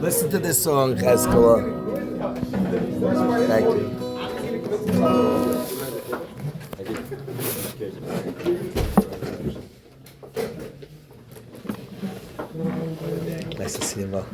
Listen to this song, Cheskel. Thank you. Nice to see you, Mo.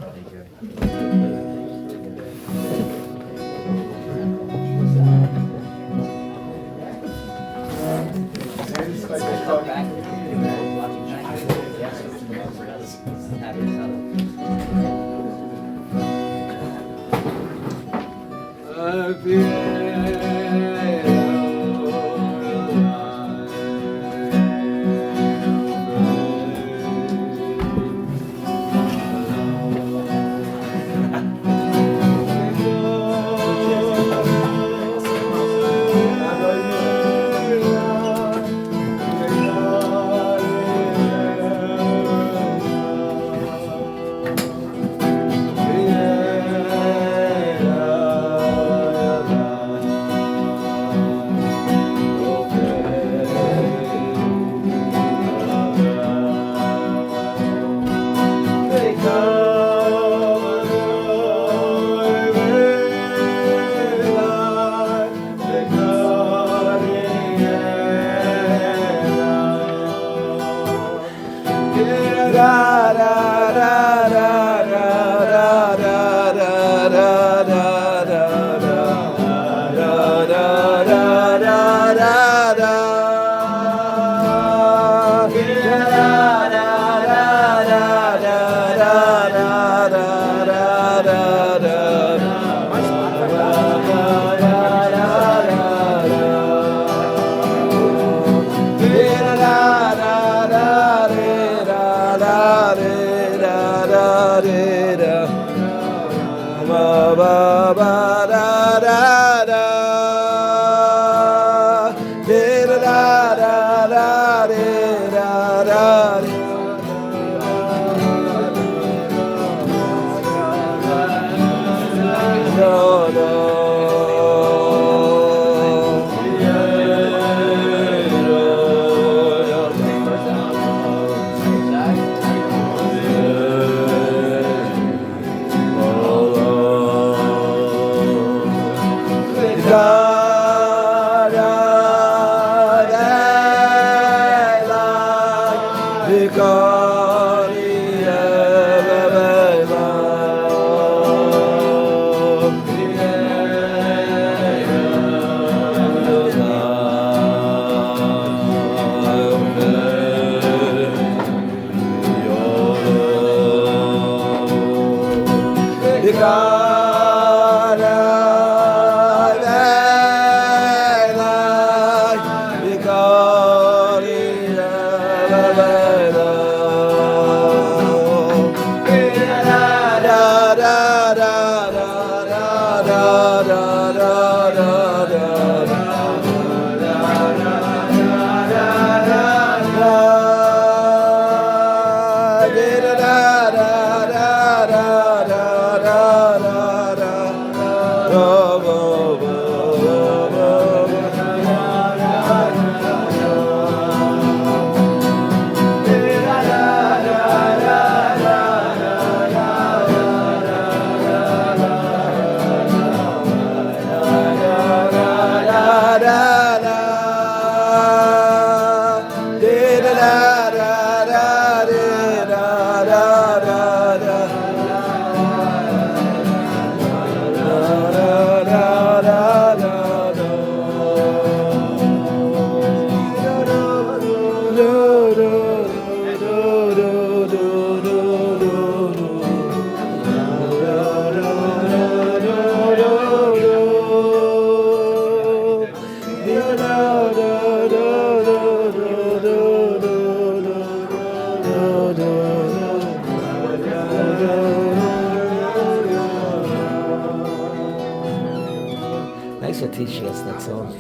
Thanks for teaching us that song.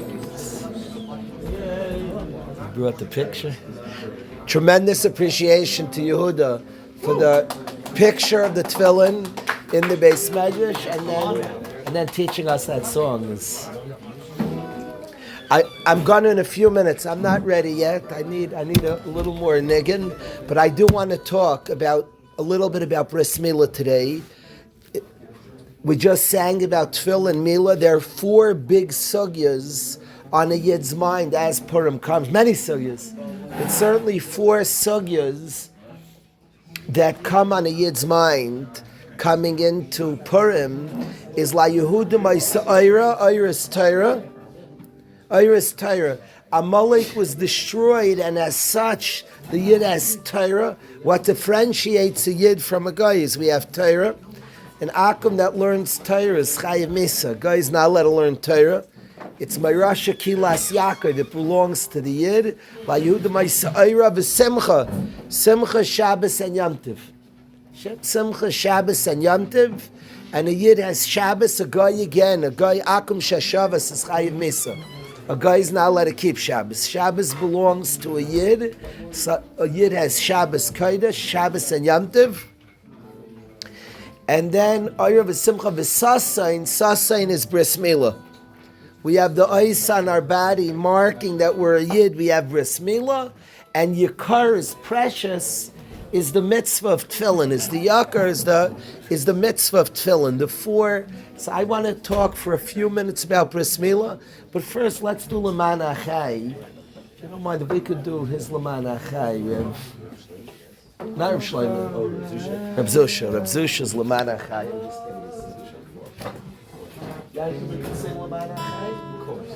You brought the picture. Tremendous appreciation to Yehuda for the picture of the tefillin in the Beis Medrash and then teaching us that song. I'm gonna in a few minutes. I'm not ready yet. I need a little more niggin, but I do want to talk about a little bit about Bris Milah today. We just sang about Tfil and Milah. There are 4 big sugyas on a Yid's mind as Purim comes. Many sugyas. But certainly 4 sugyas that come on a Yid's mind coming into Purim is La Yehuda Ma'isa Iris Torah. Iris Torah. Amalek was destroyed, and as such, the Yid has Torah. What differentiates a Yid from a guy is we have Torah. An Akum that learns Torah is Chayiv Misa. A guy is not allowed to learn Torah. It's Mayrasha Kilas Yaakov. It belongs to the Yid. La Yehuda Ma'isa Eira v'Simcha. Simcha, Shabbos, and Yom Tov. Simcha, Shabbos, and Yom Tov. And a Yid has Shabbos, a guy again. A guy Akum Shashavas is Chayiv Misa. A guy is not allowed to keep Shabbos. Shabbos belongs to a Yid. So a Yid has Shabbos Kodesh, Shabbos, and Yom Tov. And then Eira v'Simcha v'Sasain. Sasain is Bris Milah. We have the ice on our body marking that we're a Yid. We have Bris Milah, and Yikar is precious. Is the mitzvah of tefillin? Is the Yakar is the mitzvah of tefillin? The 4. So I want to talk for a few minutes about Bris Milah, but first let's do Leman Achai. If you don't mind, if we could do his Leman Achai. We have not Reb Shlomo, Reb Zusha. Reb Zusha's Leman Achai. Guys, we can sing Leman Achai? Of course.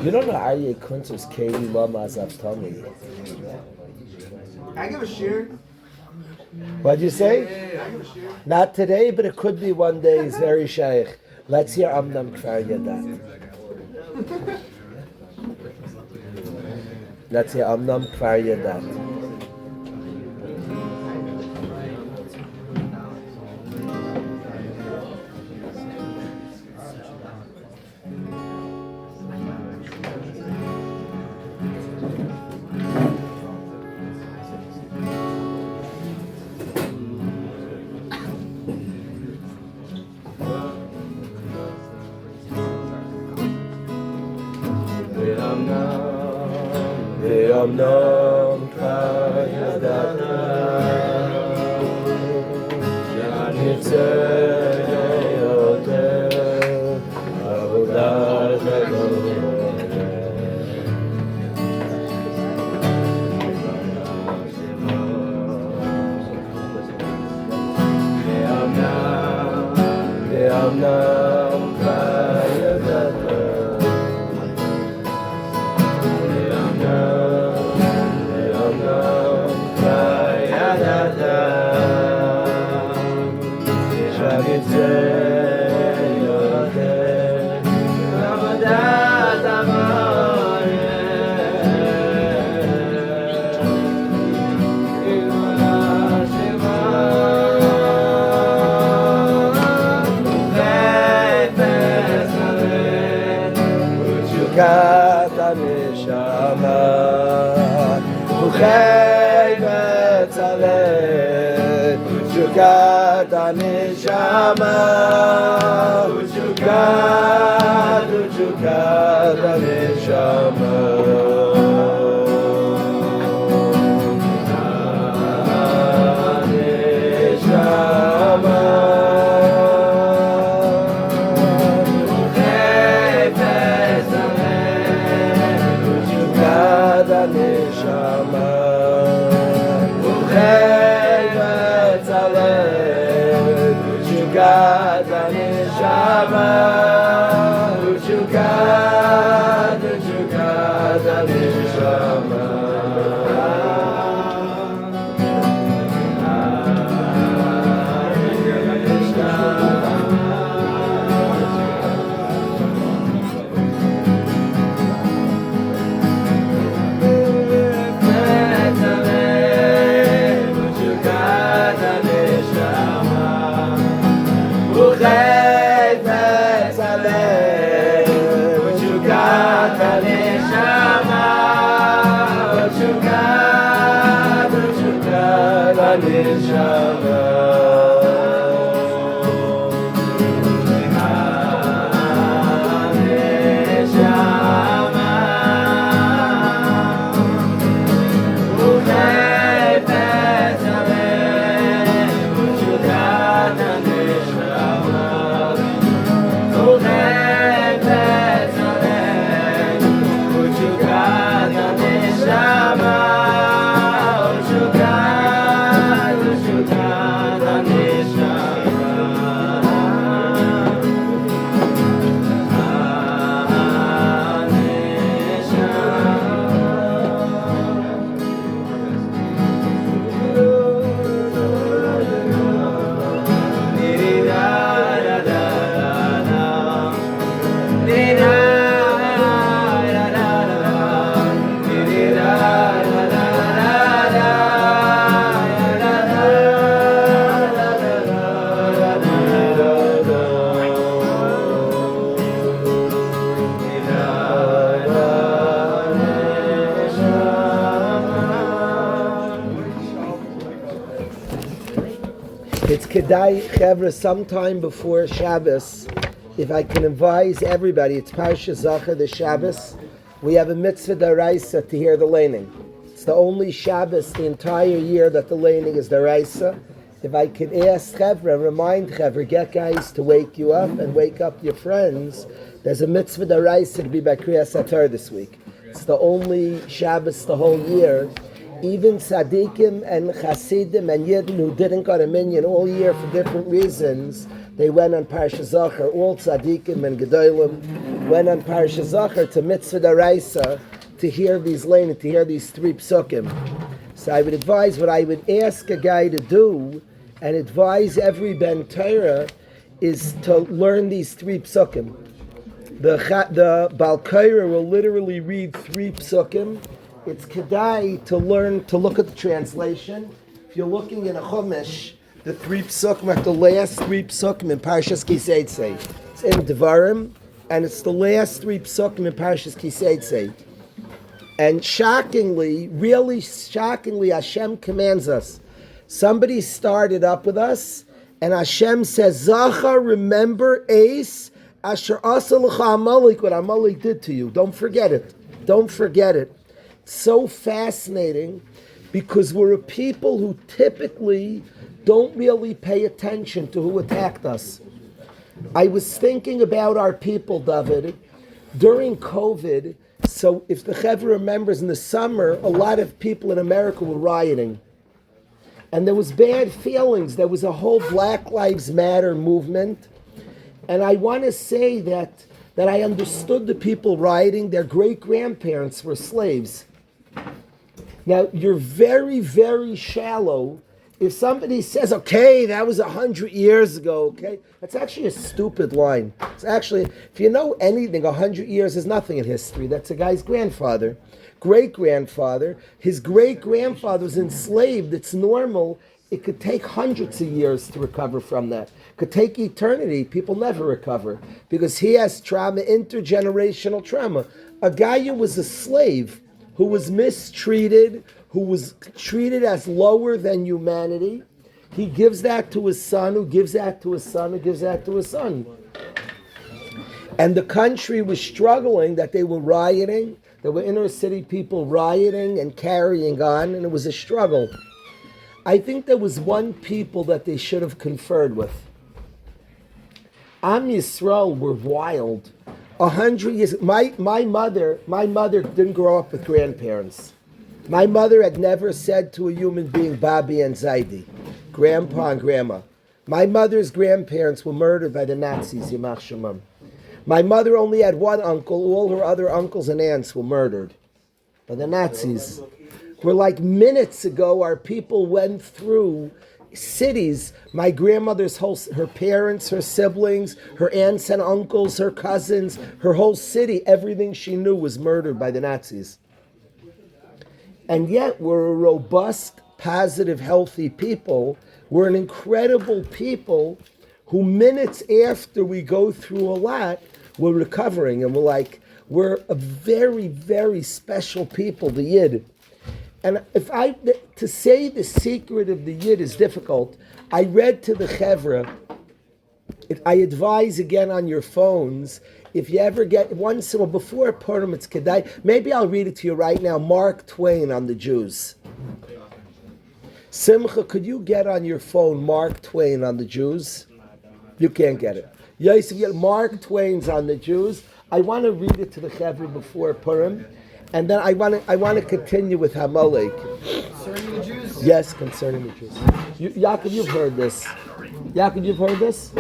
You don't know Aryeh Kuntz's Katie Lama's Avtami. I give a share. What'd you say? I give a share. Not today, but it could be one day. It's very shaykh. Let's hear Amnam Kfar Yadat. Let's hear Amnam Kfar Yadat. Amnam Kfar Yadat. It's Kedai Chevra sometime before Shabbos. If I can advise everybody, it's Parsha Zachar, the Shabbos. We have a mitzvah daraisa to hear the laning. It's the only Shabbos the entire year that the laning is daraisa. If I could ask Chevra, remind Chevra, get guys to wake you up and wake up your friends. There's a mitzvah daraisa to be by Kriyas Satar this week. It's the only Shabbos the whole year. Even tzaddikim and chasidim and yidden who didn't got a minyan all year for different reasons, they went on Parsha Zachar. All tzaddikim and gedolim went on Parsha Zachar to mitzvah daraisa to hear these laning, to hear these three psukim. So I would advise, what I would ask a guy to do, and advise every ben Torah, is to learn these three psukim. The Baal Korah will literally read three psukim. It's kedai to learn to look at the translation. If you're looking in a chumash, the three psukim are the last three psukim in Parshas Kiseitzei. It's in Devarim, and it's the last three psukim in Parshas Kiseitzei. And shockingly, really shockingly, Hashem commands us. Somebody started up with us, and Hashem says, Zachar, remember Ace, Asher Asa L'cha Amalek, what Amalek did to you. Don't forget it. Don't forget it. So fascinating, because we're a people who typically don't really pay attention to who attacked us. I was thinking about our people, David, during COVID. So if the Chevra remembers, in the summer, a lot of people in America were rioting. And there was bad feelings. There was a whole Black Lives Matter movement. And I want to say that I understood the people rioting. Their great-grandparents were slaves. Now, you're very, very shallow. If somebody says, okay, that was 100 years ago, okay, that's actually a stupid line. It's actually, if you know anything, 100 years is nothing in history. That's a guy's grandfather, great-grandfather. His great-grandfather was enslaved. It's normal. It could take hundreds of years to recover from that. It could take eternity. People never recover because he has trauma, intergenerational trauma. A guy who was a slave, who was mistreated, who was treated as lower than humanity, he gives that to his son, who gives that to his son, who gives that to his son. And the country was struggling, that they were rioting. There were inner city people rioting and carrying on, and it was a struggle. I think there was one people that they should have conferred with. Am Yisrael were wild. 100 years. My mother didn't grow up with grandparents. My mother had never said to a human being, Babi and Zaidi, grandpa and grandma. My mother's grandparents were murdered by the Nazis, Yimach Shemam. My mother only had one uncle. All her other uncles and aunts were murdered by the Nazis. We're like minutes ago, our people went through cities. My grandmother's her parents, her siblings, her aunts and uncles, her cousins, her whole city, everything she knew was murdered by the Nazis. And yet we're a robust, positive, healthy people. We're an incredible people who minutes after we go through a lot, we're recovering. And we're a very, very special people, the Yid. And to say the secret of the Yid is difficult. I read to the Chevra, I advise again on your phones, if you ever get once, well, before Purim, it's Kedai. Maybe I'll read it to you right now. Mark Twain on the Jews. Simcha, could you get on your phone Mark Twain on the Jews? You can't get it. Yosef, Mark Twain's on the Jews. I want to read it to the Chevra before Purim, and then I want to continue with Hamalek. Concerning the Jews? Yes, concerning the Jews. Yaakov, you've heard this. Yaakov, you've heard this?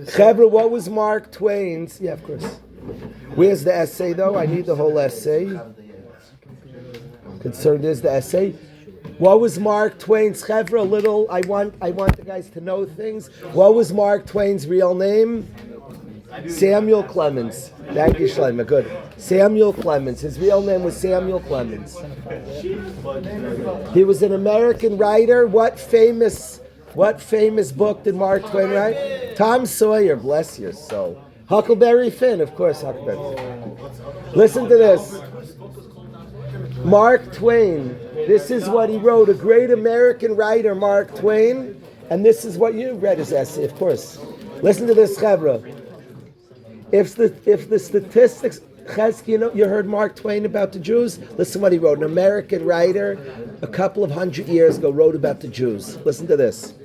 Chevra, what was Mark Twain's? Yeah, of course. Where's the essay, though? I need the whole essay. There's the essay. What was Mark Twain's? Chevra, a little. I want the guys to know things. What was Mark Twain's real name? Samuel Clemens. Thank you, Shlomo. Good. Samuel Clemens. His real name was Samuel Clemens. He was an American writer. What famous book did Mark Twain write? Tom Sawyer. Bless your soul. Huckleberry Finn, of course. Huckleberry Finn. Listen to this. Mark Twain. This is what he wrote. A great American writer, Mark Twain. And this is what you read his essay, of course. Listen to this, Chevra. If the statistics, you heard Mark Twain about the Jews? Listen to what he wrote. An American writer, a couple of 100 years ago, wrote about the Jews. Listen to this.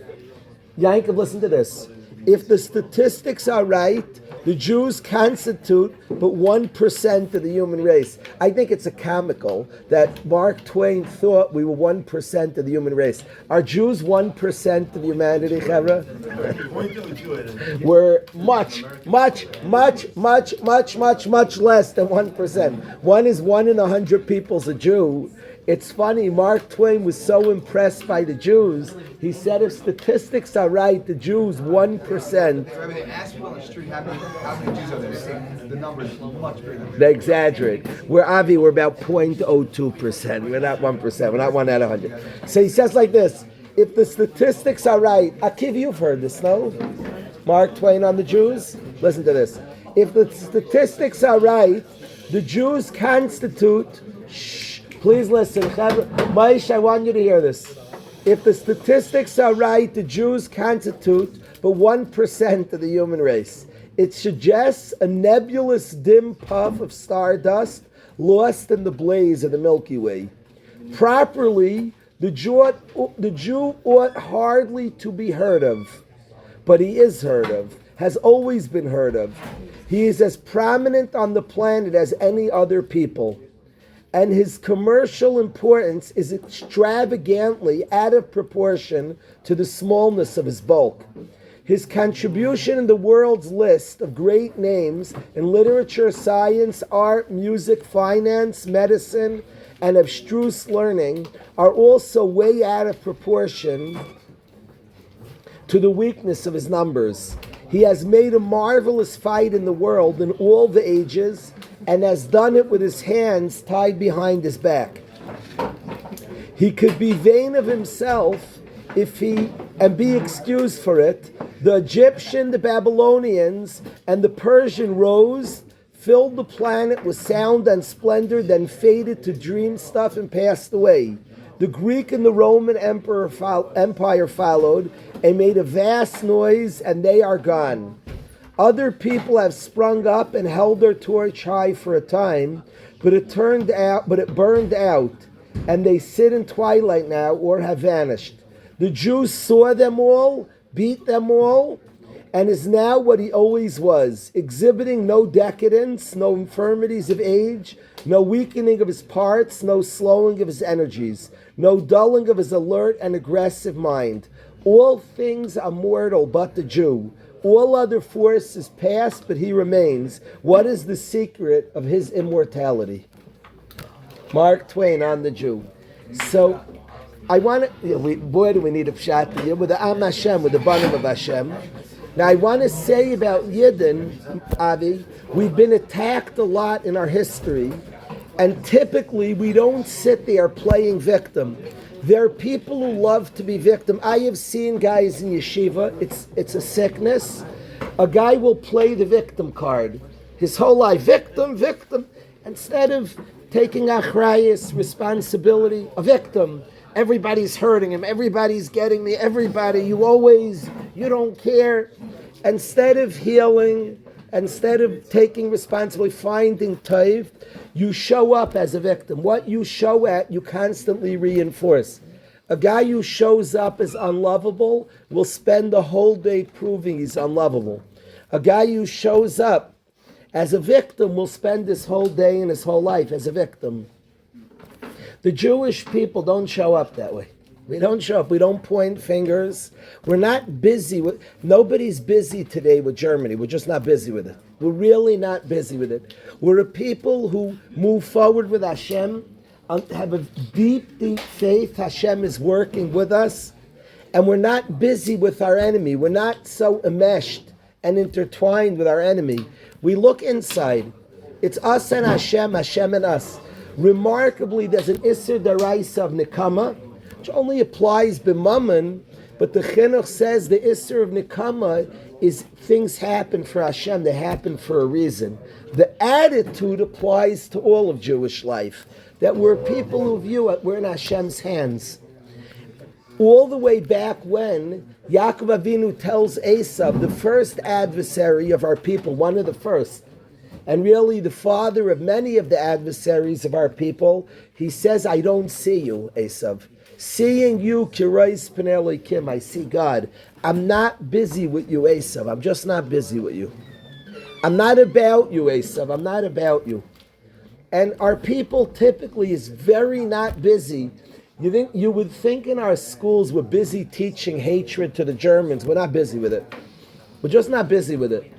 Yankov, listen to this. If the statistics are right, the Jews constitute but 1% of the human race. I think it's a comical that Mark Twain thought we were 1% of the human race. Are Jews 1% of humanity, Chevra? We're much less than 1%. One is 1 in 100 people's a Jew. It's funny, Mark Twain was so impressed by the Jews, he said if statistics are right, the Jews 1%. They ask people on the street how many Jews are there. The number is much bigger. They exaggerate. We're about 0.02%. We're not 1%. We're not 1 out of 100. So he says like this, if the statistics are right, Akiv, you've heard this, no? Mark Twain on the Jews? Listen to this. If the statistics are right, the Jews constitute... Please listen, Maish, I want you to hear this. If the statistics are right, the Jews constitute but 1% of the human race. It suggests a nebulous dim puff of stardust lost in the blaze of the Milky Way. Properly, the Jew ought hardly to be heard of, but he is heard of, has always been heard of. He is as prominent on the planet as any other people. And his commercial importance is extravagantly out of proportion to the smallness of his bulk. His contribution in the world's list of great names in literature, science, art, music, finance, medicine, and abstruse learning are also way out of proportion to the weakness of his numbers. He has made a marvelous fight in the world in all the ages, and has done it with his hands tied behind his back. He could be vain of himself and be excused for it. The Egyptian, the Babylonians, and the Persian rose, filled the planet with sound and splendor, then faded to dream stuff and passed away. The Greek and the Roman Empire followed and made a vast noise, and they are gone. Other people have sprung up and held their torch high for a time, but it burned out, and they sit in twilight now or have vanished. The Jews saw them all, beat them all, and is now what he always was, exhibiting no decadence, no infirmities of age, no weakening of his parts, no slowing of his energies, no dulling of his alert and aggressive mind. All things are mortal but the Jew. All other forces pass, but he remains. What is the secret of his immortality? Mark Twain on the Jew. So, I want to, boy, do we need a shot with the Am Hashem, with the Banim of Hashem. Now, I want to say about Yidden, Avi, we've been attacked a lot in our history, and typically we don't sit there playing victim. There are people who love to be victim. I have seen guys in yeshiva, it's a sickness. A guy will play the victim card. His whole life, victim, victim. Instead of taking achrayus, responsibility, a victim. Everybody's hurting him. Everybody's getting me. Everybody, you don't care. Instead of healing, instead of taking responsibility, finding taiv, you show up as a victim. What you show at, you constantly reinforce. A guy who shows up as unlovable will spend the whole day proving he's unlovable. A guy who shows up as a victim will spend his whole day and his whole life as a victim. The Jewish people don't show up that way. We don't show up. We don't point fingers. We're not busy with. Nobody's busy today with Germany. We're just not busy with it. We're really not busy with it. We're a people who move forward with Hashem, have a deep, deep faith. Hashem is working with us, and we're not busy with our enemy. We're not so enmeshed and intertwined with our enemy. We look inside. It's us and Hashem, Hashem and us. Remarkably, there's an Isser Daraisa of Nikama, which only applies b'mammon, but the Chinuch says the Isser of Nikama is things happen for Hashem, they happen for a reason. The attitude applies to all of Jewish life, that we're people who view it, we're in Hashem's hands. All the way back when Yaakov Avinu tells Esav, the first adversary of our people, one of the first, and really the father of many of the adversaries of our people, he says, I don't see you, Esav. Seeing you, Kirais Peneli Kim, I see God. I'm not busy with you, Esav. I'm just not busy with you. I'm not about you, Esav. I'm not about you. And our people typically is very not busy. You would think in our schools we're busy teaching hatred to the Germans. We're not busy with it. We're just not busy with it.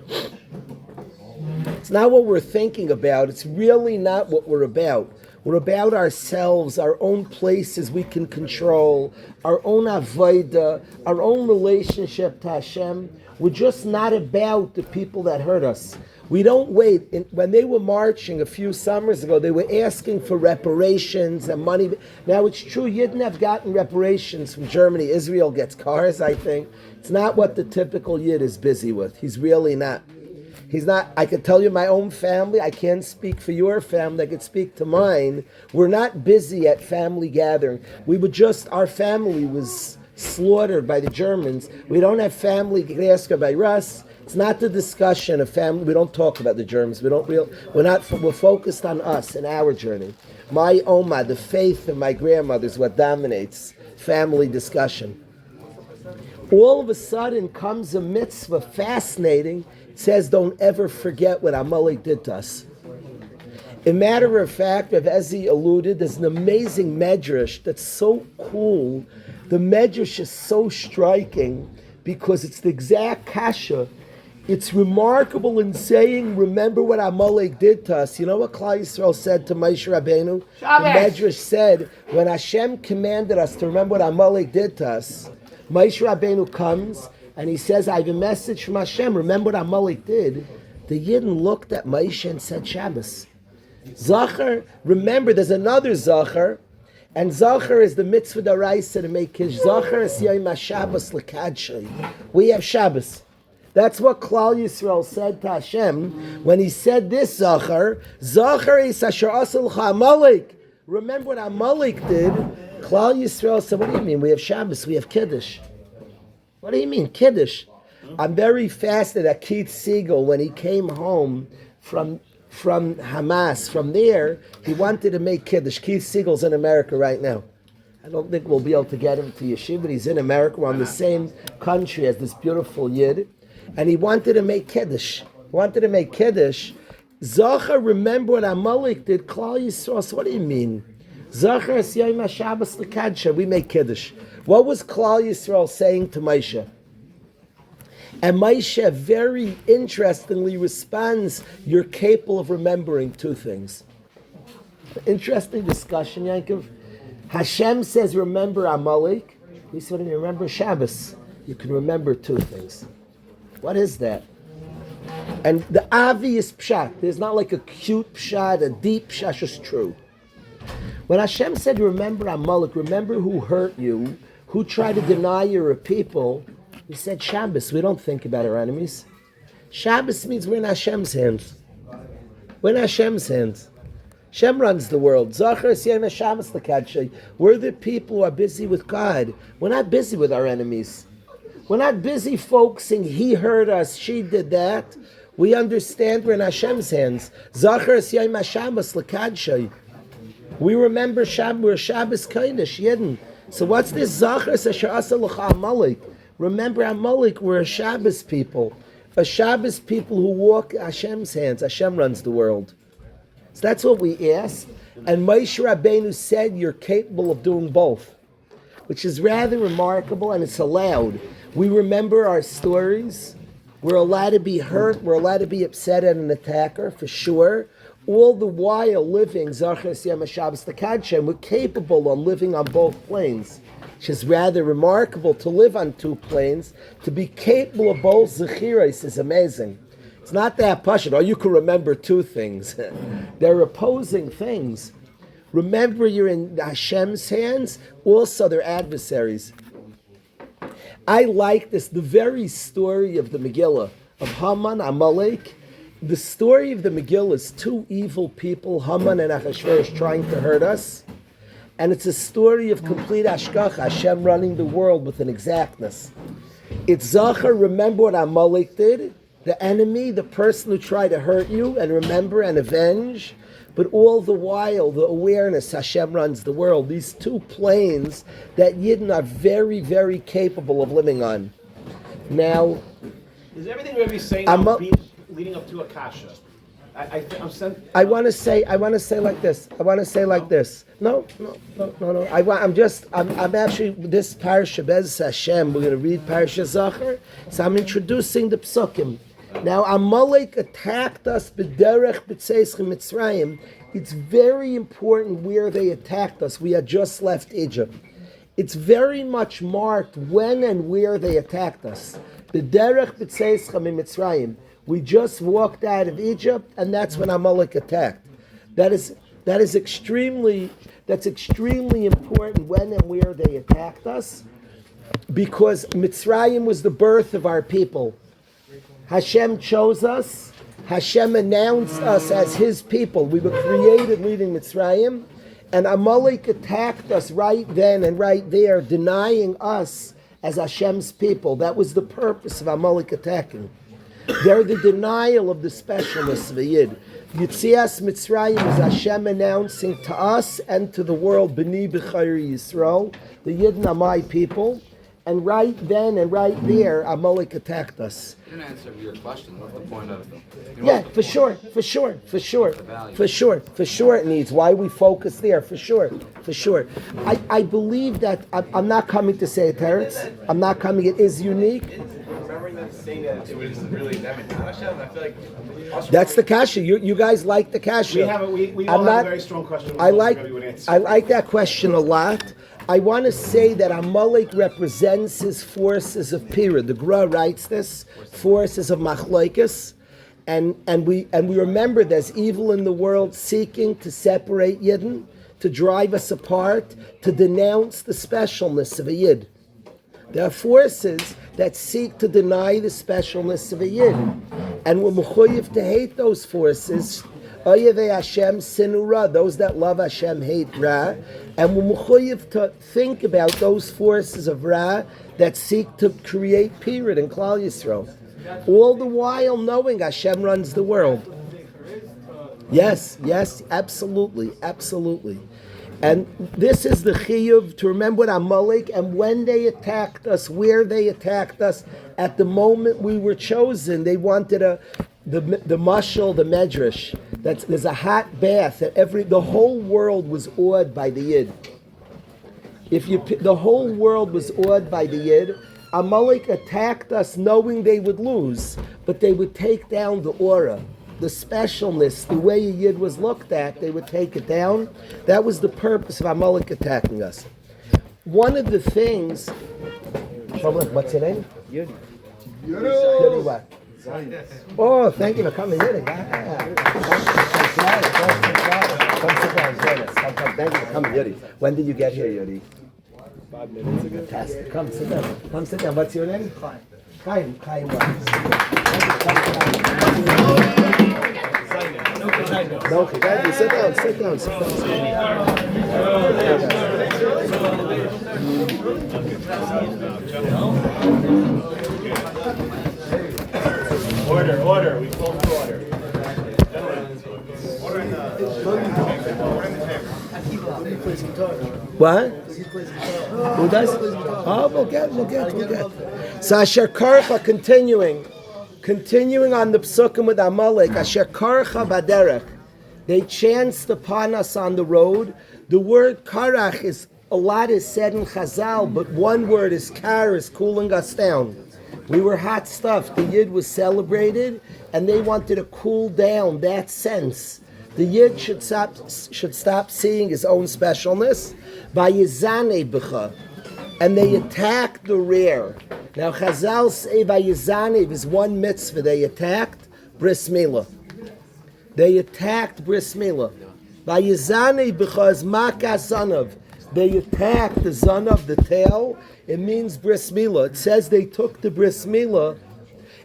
It's not what we're thinking about. It's really not what we're about. We're about ourselves, our own places we can control, our own avodah, our own relationship to Hashem. We're just not about the people that hurt us. We don't wait. When they were marching a few summers ago, they were asking for reparations and money. Now it's true, you didn't have gotten reparations from Germany. Israel gets cars, I think. It's not what the typical Yid is busy with. He's really not. He's not. I can tell you my own family. I can't speak for your family. I could speak to mine. We're not busy at family gathering. Our family was slaughtered by the Germans. We don't have family gathering by Russ. It's not the discussion of family. We don't talk about the Germans. We're focused on us and our journey. My Oma, the faith of my grandmother is what dominates family discussion. All of a sudden comes a mitzvah, fascinating. It says, don't ever forget what Amalek did to us. A matter of fact, as he alluded, there's an amazing medrash that's so cool. The medrash is so striking because it's the exact kasha. It's remarkable in saying, remember what Amalek did to us. You know what Klal Yisrael said to Moshe Rabbeinu? Shabbos. The medrash said, when Hashem commanded us to remember what Amalek did to us, Moshe Rabbeinu comes and he says, I have a message from Hashem. Remember what Amalek did? The Yidden looked at Moshe and said, Shabbos. Zachar, remember there's another Zachar, and Zachar is the mitzvah d'oraisa to make Kish. Zachar is Yom HaShabbos l'kadshay. We have Shabbos. That's what Klal Yisrael said to Hashem when he said this Zachar is Asher Asal Amalek. Remember what Amalek did? Klal Yisrael said, what do you mean? We have Shabbos, we have Kiddush. What do you mean, Kiddush? I'm very fascinated at Keith Siegel when he came home from Hamas. From there, he wanted to make Kiddush. Keith Siegel's in America right now. I don't think we'll be able to get him to Yeshiva, but he's in America. We're in the same country as this beautiful Yid. And he wanted to make Kiddush. Zachar, remember what Amalek did? Klal Yisrael, so what do you mean? Zachar es Yom HaShabbos l'kadsha. We make Kiddush. What was Klal Yisrael saying to Moshe? And Moshe very interestingly responds, you're capable of remembering two things. Interesting discussion, Yankov. Hashem says, remember Amalek. We said, when you remember Shabbos, you can remember two things. What is that? And the obvious pshat, there's not like a cute pshat, a deep pshat, just true. When Hashem said, remember Amalek, remember who hurt you, who tried to deny your people, he said Shabbos. We don't think about our enemies. Shabbos means we're in Hashem's hands. We're in Hashem's hands. Hashem runs the world. We're the people who are busy with God. We're not busy with our enemies. We're not busy focusing, he hurt us, she did that. We understand we're in Hashem's hands. We remember we're Shabbos Kalish, Yidden. So what's this Zachar Asher Asa L'cha Amalek? Remember Amalek, we're a Shabbos people. A Shabbos people who walk Hashem's hands. Hashem runs the world. So that's what we ask. And Moshe Rabbeinu said you're capable of doing both, which is rather remarkable, and it's allowed. We remember our stories. We're allowed to be hurt. We're allowed to be upset at an attacker, for sure. All the while living Zachar Siyam Shabbos L'Kadshem, we're capable of living on both planes, which is rather remarkable. To live on two planes, to be capable of both Zechiros is amazing. It's not that passionate. You can remember two things. They're opposing things. Remember you're in Hashem's hands. Also, they're adversaries. I like this, the very story of the Megillah, of Haman, Amalek. The story of the Megillah is two evil people, Haman and Achashverosh, trying to hurt us. And it's a story of complete Ashkach, Hashem running the world with an exactness. It's Zachar, remember what Amalek did, the enemy, the person who tried to hurt you, and remember and avenge. But all the while, the awareness Hashem runs the world. These two planes that Yidden are very, very capable of living on. Now, is everything Rabbi's saying leading up to Akasha? I want to say like this. No. I'm actually this Parsha Bez Hashem. We're going to read Parsha Zachar. So I'm introducing the Psukim. Now, Amalek attacked us b'derech b'tzeis Mitzrayim. It's very important where they attacked us. We had just left Egypt. It's very much marked when and where they attacked us. B'derech b'tzeis Mitzrayim. We just walked out of Egypt, and that's when Amalek attacked. That's extremely important when and where they attacked us, because Mitzrayim was the birth of our people. Hashem chose us. Hashem announced us as His people. We were created leading Mitzrayim, and Amalek attacked us right then and right there, denying us as Hashem's people. That was the purpose of Amalek attacking. They're the denial of the specialness of a Yid. Yitzias Mitzrayim is Hashem announcing to us and to the world, B'ni B'chayr Yisrael, the Yidden are my people. And right then and right there, Amalek attacked us. You didn't answer your question. What's the point of them? Yeah, for sure it needs. Why we focus there, for sure. I believe that, I'm not coming to say it, Terence. It is unique. Remembering them saying that it was really them and not Hashem, I feel like... That's the kasha. You guys like the kasha. We all have a very strong question. I like that question a lot. I want to say that Amalek represents his forces of Pira. The Gra writes this, forces of Machlokes, and we remember there's evil in the world seeking to separate Yidden, to drive us apart, to denounce the specialness of a Yid. There are forces that seek to deny the specialness of a Yid, and we're mechuyev to hate those forces. Oyevei Hashem sinu ra, those that love Hashem hate Ra, and we're mechuyev to think about those forces of Ra that seek to create Pirid in Klal Yisrael, all the while knowing Hashem runs the world. Yes, absolutely. And this is the chiyuv to remember what Amalek and when they attacked us, where they attacked us. At the moment we were chosen, they wanted the mashal, the medrash. There's a hot bath that the whole world was awed by the Yid. The whole world was awed by the Yid. Amalek attacked us knowing they would lose, but they would take down the aura, the specialness, the way a Yid was looked at, they would take it down. That was the purpose of Amalek attacking us. One of the things... What's your name? Yudi. Yudi what? Oh, thank you for coming, Yudi. Come, thank you for coming, Yudi. When did you get here, Yudi? 5 minutes ago. Fantastic. Come sit down. What's your name? Chaim. No, thank you. Sit down, sit down, sit down. Order. We call for order. What? Who does? Oh, we'll get. So Asher Karcha, continuing on the psukim with Amalek. Asher Karcha baderech. They chanced upon us on the road. The word karach is, a lot is said in Chazal, but one word is kar, is cooling us down. We were hot stuff. The Yid was celebrated, and they wanted to cool down that sense. The Yid should stop seeing his own specialness. Vayizane b'cha, and they attacked the rear. Now Chazal say Vayizane is one mitzvah. They attacked bris milah. They attacked bris milah. Vayizane b'cha is makas zanav. They attacked the zanav, the tail. It means bris milah. It says they took the bris milah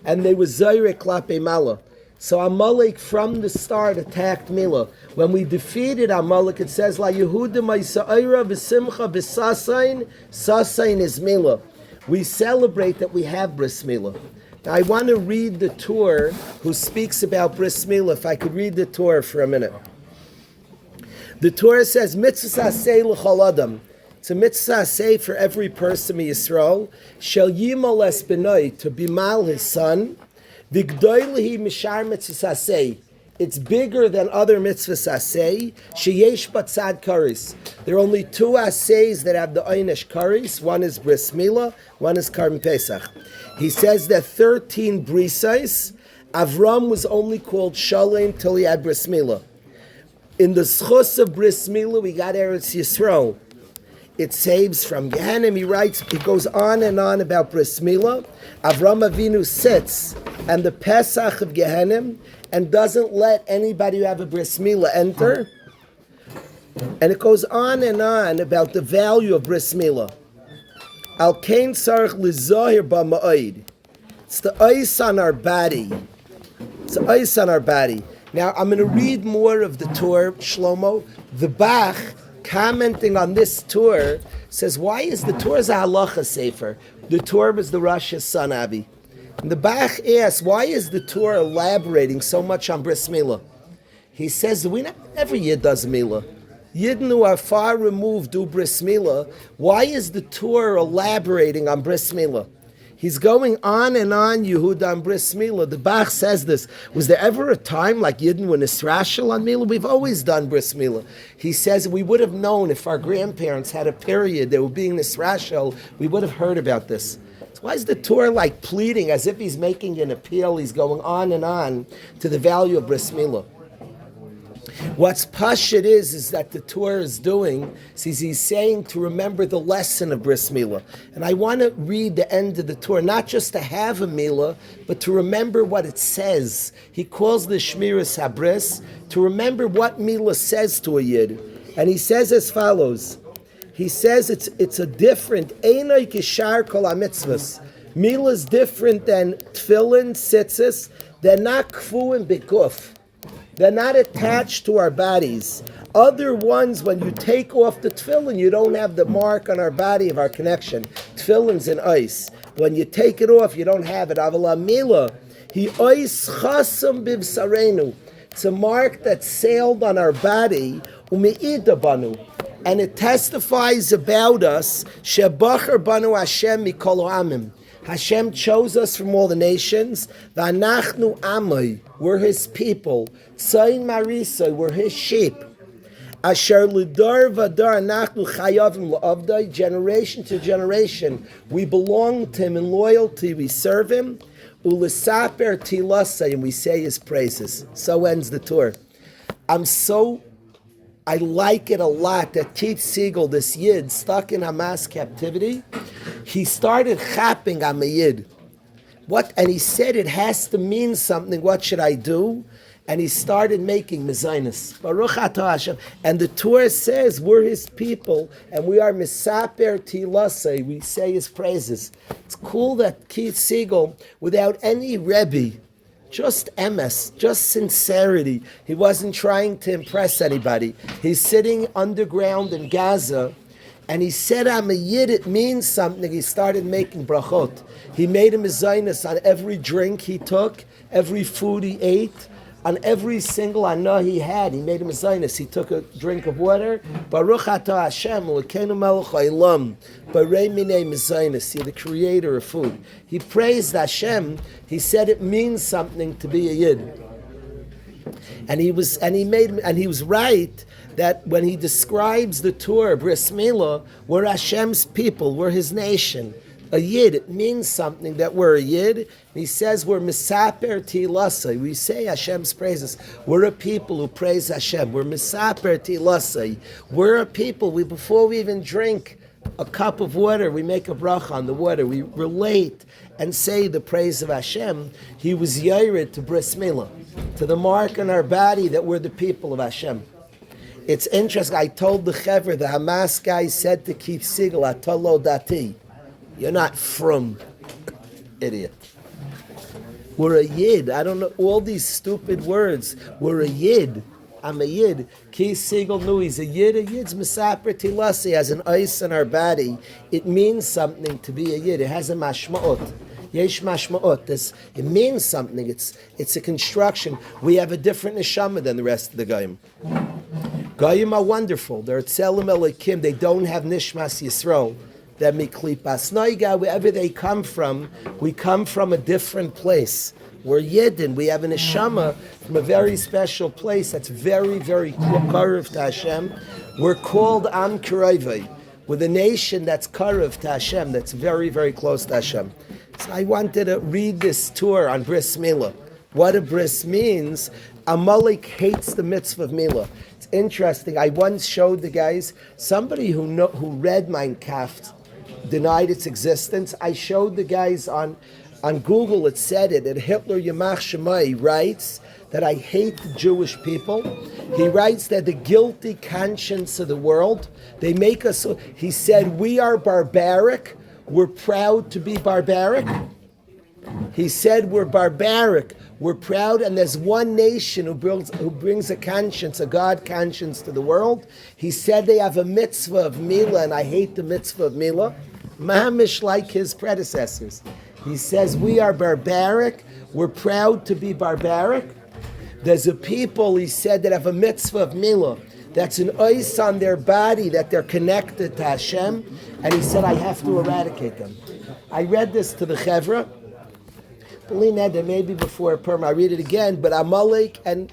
and they were zayrek klape malah. So Amalek from the start attacked Milah. When we defeated Amalek, it says La Yehuda Ma'isa'ira v'simcha v'sasain. Sasain is Milah. We celebrate that we have bris milah. Now I want to read the Torah who speaks about bris milah. If I could read the Torah for a minute. The Torah says mitzvah aseh l'chol adam. It's a mitzvah aseh for every person in Yisrael. Shel yimal es benoi, to bimal his son. V'gdoilihi mishar mitzvah aseh. It's bigger than other mitzvahs aseh. Sheyesh batzad karis. There are only two asehs that have the einish karis. One is bris milah, one is karban pesach. He says that 13 brisais. Avram was only called shalem till he had bris milah. In the schus of bris milah, we got Eretz Yisrael. It saves from Gehenna. He writes, it goes on and on about bris milah. Avram Avinu sits and the Pesach of Gehenna and doesn't let anybody who have a bris milah enter. And it goes on and on about the value of bris milah. Al kain sarich lizohir ba'ma'od. It's the ice on our body. It's the ice on our body. Now I'm going to read more of the Torah, Shlomo. The Bach, commenting on this Torah, says, why is the Torah's a halacha sefer? The Torah was the Rosh's son, Abi. And the Bach asks, why is the Torah elaborating so much on bris milah? He says, every Yid does milah. Yidden who are far removed do bris milah. Why is the Torah elaborating on bris milah? He's going on and on, Yehuda, on bris milah. The Bach says this. Was there ever a time like Yidden were nisrashel on milah? We've always done bris milah. He says we would have known if our grandparents had a period they were being nisrashel, we would have heard about this. So why is the Torah like pleading as if he's making an appeal? He's going on and on to the value of bris milah. What's pashut is that the Torah is doing, he's saying to remember the lesson of bris milah. And I want to read the end of the Torah, not just to have a milah, but to remember what it says. He calls the Shmiras Habris, to remember what milah says to a Yid. And he says as follows. He says it's a different, Einoi kishar kol ha-mitzvahs. Milah is different than tefillin, tzitzis. They're not kfuim b'guf. They're not attached to our bodies. Other ones, when you take off the tefillin, you don't have the mark on our body of our connection. Tefillin's in ice. When you take it off, you don't have it. Avala milah, he ois chasam bivsarenu. It's a mark that sailed on our body, umeida banu. And it testifies about us, Shebachar banu Hashem mikol ha'amim. Hashem chose us from all the nations. V'anachnu amai, we're His people. Tzayin marisai, we're His sheep. Asher l'dar v'dar anachnu chayavim l'avdai, generation to generation, we belong to Him in loyalty. We serve Him. U'lesaper tilasai, and we say His praises. So ends the Torah. I like it a lot that Keith Siegel, this Yid, stuck in Hamas captivity, he started chapping on a Yid. And he said it has to mean something. What should I do? And he started making mezainis. Baruch atah Hashem. And the Torah says we're His people and we are misaper tilasei. We say His praises. It's cool that Keith Siegel, without any Rebbe, Just emes, just sincerity. He wasn't trying to impress anybody. He's sitting underground in Gaza, and he said, I'm a Yid, it means something. He started making brachot. He made a mezainis on every drink he took, every food he ate, on every single anah he had. He made a mezainis. He took a drink of water. Baruch atah Hashem, Elokeinu melech haolam, barei minei mezainis. You're the creator of food. He praised Hashem. He said it means something to be a Yid. And he was right that when he describes the Torah, Bris Milah, we're Hashem's people, we're His nation. A Yid, it means something that we're a Yid. And he says we're Misaper Tilasai. We say Hashem's praises. We're a people who praise Hashem. We're Misaper Tilasai. We're a people, before we even drink a cup of water, we make a bracha on the water. We relate and say the praise of Hashem. He was Yared to Bris Milah, to the mark on our body that we're the people of Hashem. It's interesting. I told the Chevra, the Hamas guy said to Keith Siegel, Atolo Dati, you're not from, idiot. We're a Yid. I don't know, all these stupid words. We're a Yid. I'm a Yid. Keith Siegel knew he's a Yid. A Yid's Misaper Tilasi, has an ice in our body. It means something to be a Yid. It has a mashma'ot. Yesh mashma'ot. It means something. It's a construction. We have a different neshama than the rest of the Goyim. Goyim are wonderful. They're Tzelem Elokim. They don't have Nishmas Yisrael. They're Miklipas Noiga. Wherever they come from, we come from a different place. We're Yidden. We have a neshama from a very special place that's very, very karev to Hashem. We're called Am Kirayvei. We're the nation that's karev to Hashem, that's very, very close to Hashem. So I wanted to read this tour on Bris Milah. What a bris means. Amalek hates the mitzvah of Milah. It's interesting. I once showed the guys, somebody who read Mein Kampf denied its existence. I showed the guys on Google, it said it, and Hitler Yamach Shemai writes that I hate the Jewish people. He writes that the guilty conscience of the world, they make us, he said, we are barbaric, we're proud to be barbaric. He said we're barbaric, we're proud, and there's one nation who brings a conscience, a God conscience to the world. He said they have a mitzvah of Milah, and I hate the mitzvah of Milah. Mahamish like his predecessors. He says we are barbaric, we're proud to be barbaric. There's a people, he said, that have a mitzvah of Milah. That's an ice on their body, that they're connected to Hashem. And he said, I have to eradicate them. I read this to the Chevra. Believe that maybe before Purim, I read it again, but Amalek and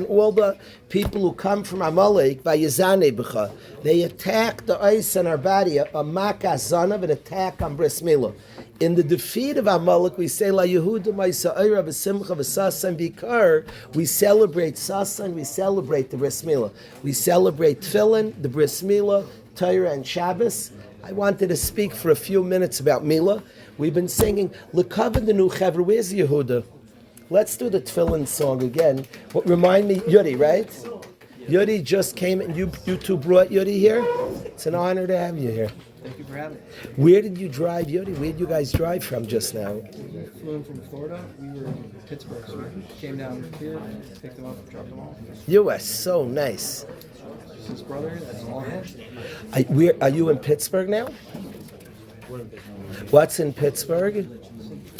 all the people who come from Amalek, Vayizane b'cha, they attack the ice in our body, a makas zanav, an attack on Bris Milah. In the defeat of Amalek, we say La Yehuda Ma'isa'ira v'Simcha v'Sasa and Bikar. We celebrate Sasa and we celebrate the Bris Milah. We celebrate Tefillin, the Bris Milah, Torah and Shabbos. I wanted to speak for a few minutes about Milah. We've been singing L'Kavod the New Chevra. Where's Yehuda? Let's do the Tefillin song again. What remind me, Yudi, right? Yudi just came and you two brought Yudi here. It's an honor to have you here. Thank you for having me. Where did you drive, Yodi? Where did you guys drive from just now? We flew in from Florida. We were in Pittsburgh, so we came down here, picked them up, dropped them off. You are so nice. His brother, that's all him. Are you in Pittsburgh now? What's in Pittsburgh?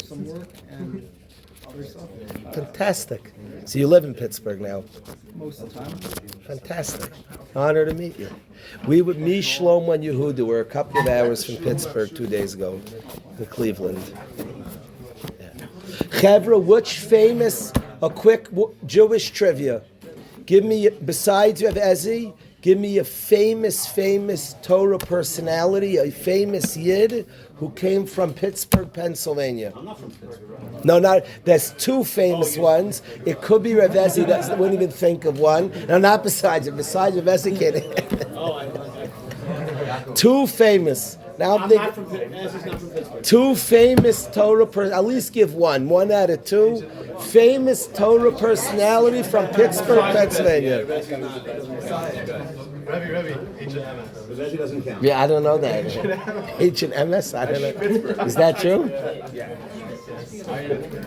Some work and other stuff. Fantastic. So you live in Pittsburgh now? Most of the time. Fantastic. Honor to meet you. We with me, Shlomo, and Yehuda were a couple of hours from Pittsburgh 2 days ago to Cleveland. Yeah. Chevra, which famous, a quick Jewish trivia. Give me, besides you have Ezi, give me a famous Torah personality, a famous Yid who came from Pittsburgh, Pennsylvania. I'm not from Pittsburgh. No, there's two famous ones. It could be Rav Ezi, I wouldn't even think of one. No, not besides it. Besides Rav Ezi, two famous. Now I'm not from Pittsburgh. Two famous Torah at least give one out of two. Famous Torah personality from Pittsburgh, Pennsylvania. Rabbi, H&M. Rebbe doesn't count. Yeah, I don't know that. H&MS, I don't know. Is that true? Yeah.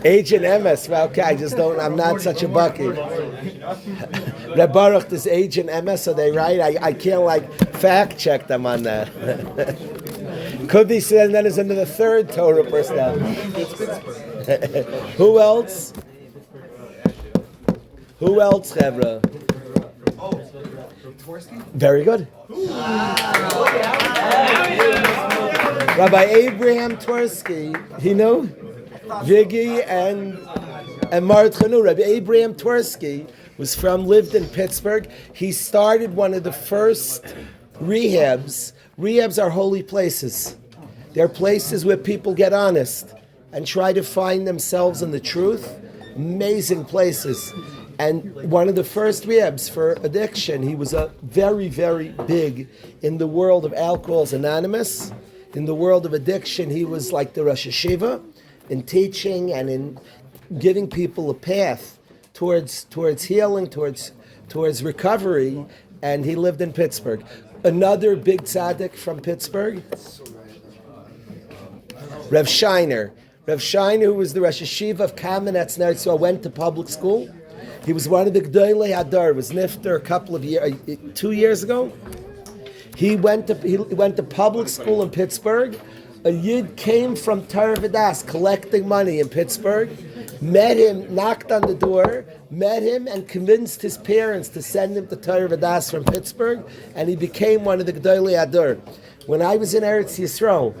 Agent MS. Well, okay, I just don't. I'm not such a bucky. Reb Baruch, does Agent MS? Are they right? I can't like fact check them on that. Could be said, and then there's another third Torah personality. Who else? Who else, Chevra? Very good. Rabbi Abraham Twersky, he knew Viggy and Marit Chanu. Rabbi Abraham Twersky lived in Pittsburgh. He started one of the first rehabs. Rehabs are holy places. They're places where people get honest and try to find themselves in the truth. Amazing places. And one of the first rehabs for addiction, he was a very, very big in the world of Alcoholics Anonymous. In the world of addiction, he was like the Rosh Hashiva in teaching and in giving people a path towards healing, towards recovery. And he lived in Pittsburgh. Another big tzaddik from Pittsburgh, Rev Shiner. Rev Shiner, who was the Rosh Hashiva of Kamenetz Neretz, went to public school. He was one of the G'dolei Hadar. Was nifter a couple of years, 2 years ago. He went to public school in Pittsburgh. A Yid came from Torah V'das collecting money in Pittsburgh, met him, knocked on the door, met him, and convinced his parents to send him to Torah V'das from Pittsburgh, and he became one of the G'dolei Hadar. When I was in Eretz Yisrael,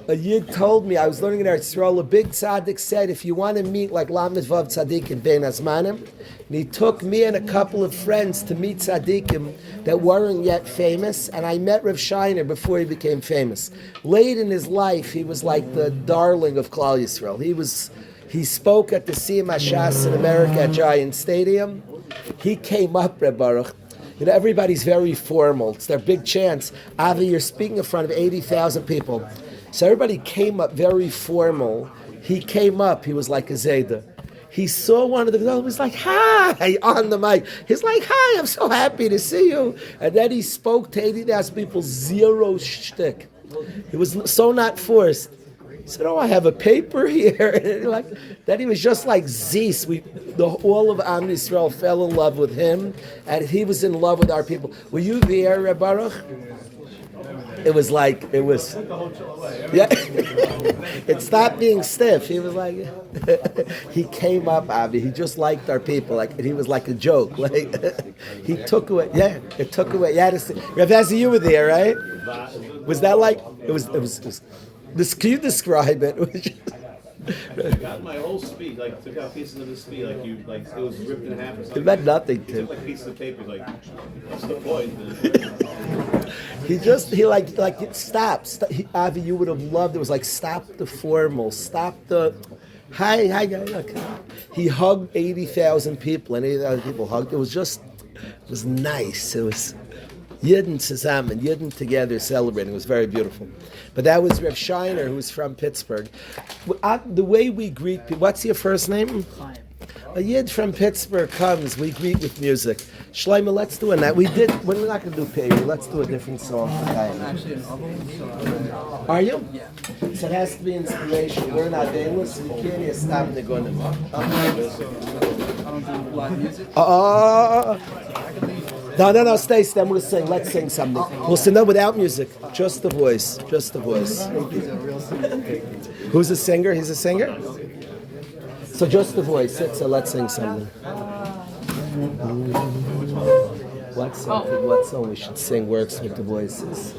a Yid told me, I was learning in Eretz Yisrael, a big tzaddik said, if you want to meet like Lamed Vav tzaddikim bein Azmanim, and he took me and a couple of friends to meet tzaddikim that weren't yet famous, and I met Rav Shiner before he became famous. Late in his life, he was like the darling of Klal Yisrael. He spoke at the Siyum HaShas in America at Giant Stadium. He came up, Reb Baruch. You know, everybody's very formal. It's their big chance. Avi, you're speaking in front of 80,000 people. So everybody came up very formal. He came up, he was like a Zayda. He saw one of the girls, he was like, hi, on the mic. He's like, hi, I'm so happy to see you. And then he spoke to 80,000 people, zero shtick. He was so not forced. He said, oh, I have a paper here. And then he was just like Zeus. All of Am Yisrael fell in love with him, and he was in love with our people. Were you there, Reb Baruch? It was, yeah. It stopped being stiff. He was like, he came up, Avi. He just liked our people. He was like a joke. He took away. Yeah, it took away. Yeah, Rav Ezra, you were there, right? Was that like? It was. Can you describe it? I got my whole speech, took out pieces of his speech, it was ripped in half or something. It meant nothing to him. Took pieces of paper, what's the point? He stopped. Avi, you would have loved it. It was stop the formal, stop the hi guys. Okay. He hugged 80,000 people, and 80,000 people hugged. It was nice. It was Yidden zusammen, Yidden together celebrating. It was very beautiful. But that was Rev Shiner, who was from Pittsburgh. The way we greet people, what's your first name? A Yid from Pittsburgh comes, we greet with music. Shlomo, let's do it. We're not going to do Peri, let's do a different song for Chaim. Actually, an album. Are you? Yeah. So it has to be inspiration. We're not Danish, so we can't stop Negunim. I don't do live music. No, stay. Then we'll sing. Let's sing something. We'll sing without music. Just the voice. Just the voice. Who's a singer? He's a singer? So just the voice. So let's sing something. What song we should sing works with the voices?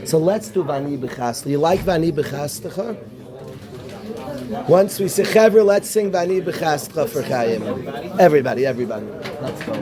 So let's do Vani B'chasta. You like Vani B'chastacha? Once we say Chevra, let's sing Vani B'chastacha for Chaim. Everybody. Let's go.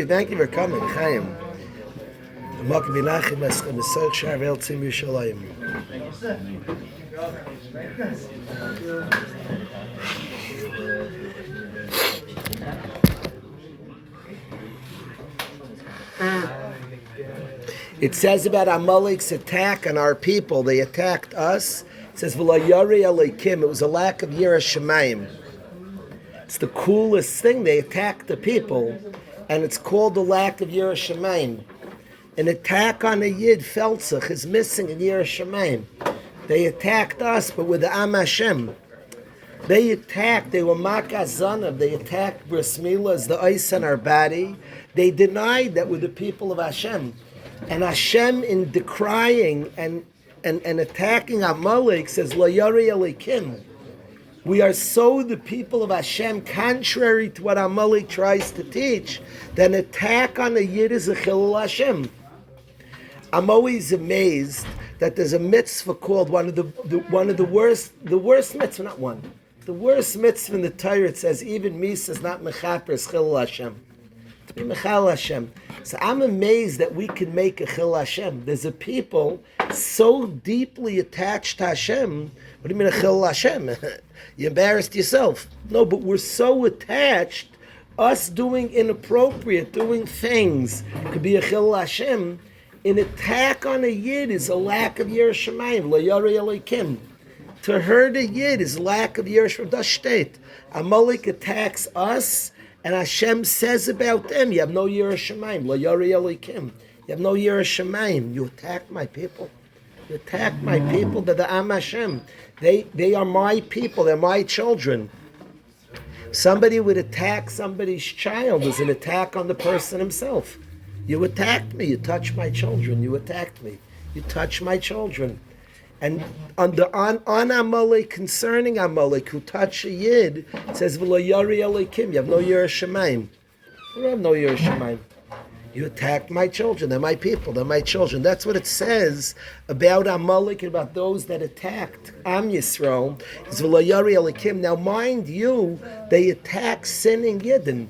Thank you for coming, Chaim. It says about Amalek's attack on our people. They attacked us. It says, "V'lo yari aleikim." It was a lack of Yirah Shamayim. It's the coolest thing. They attacked the people, and it's called the lack of Yirah Shamayim. An attack on a Yid, Feltzach, is missing in Yirah Shamayim. They attacked us, but with the Am Hashem. They were Makazanav, they attacked Bris Milah as the ice on our body. They denied that we're the people of Hashem. And Hashem, in decrying and attacking Amalek, says, Lo yari elikim. We are so the people of Hashem, contrary to what Amalek tries to teach, that an attack on a Yid is a Chilul Hashem. I'm always amazed that there's a mitzvah called one of the worst mitzvah, not one. The worst mitzvah in the Torah, it says, even Misa is not Mechaper, is Chilul Hashem. To be Mechal Hashem. So I'm amazed that we can make a Chilul Hashem. There's a people so deeply attached to Hashem. What do you mean a Chilul Hashem? You embarrassed yourself. No, but we're so attached, us doing inappropriate, doing things, could be a Chilul Hashem. An attack on a Yid is a lack of Yirah Shamayim, Lo Yari Elokim. To hurt a Yid is lack of Yirah Shamayim. Das steht. Amalek attacks us, and Hashem says about them, you have no Yirah Shamayim, Lo Yari Elokim. You have no Yiras Shamayim. You attack my people. You attack my people. They're the Am Hashem. They are my people. They're my children. Somebody would attack somebody's child is an attack on the person himself. You attacked me. You touched my children. You attacked me. You touched my children. And on Amalek, concerning Amalek, who touched a Yid, it says, V'lo yari Elokim. You have no Yiras Shamayim. You have no Yiras Shamayim. You attacked my children. They're my people. They're my children. That's what it says about Amalek and about those that attacked Am Yisrael. It's V'lo yari Elokim. Now, mind you, they attack sinning Yidden.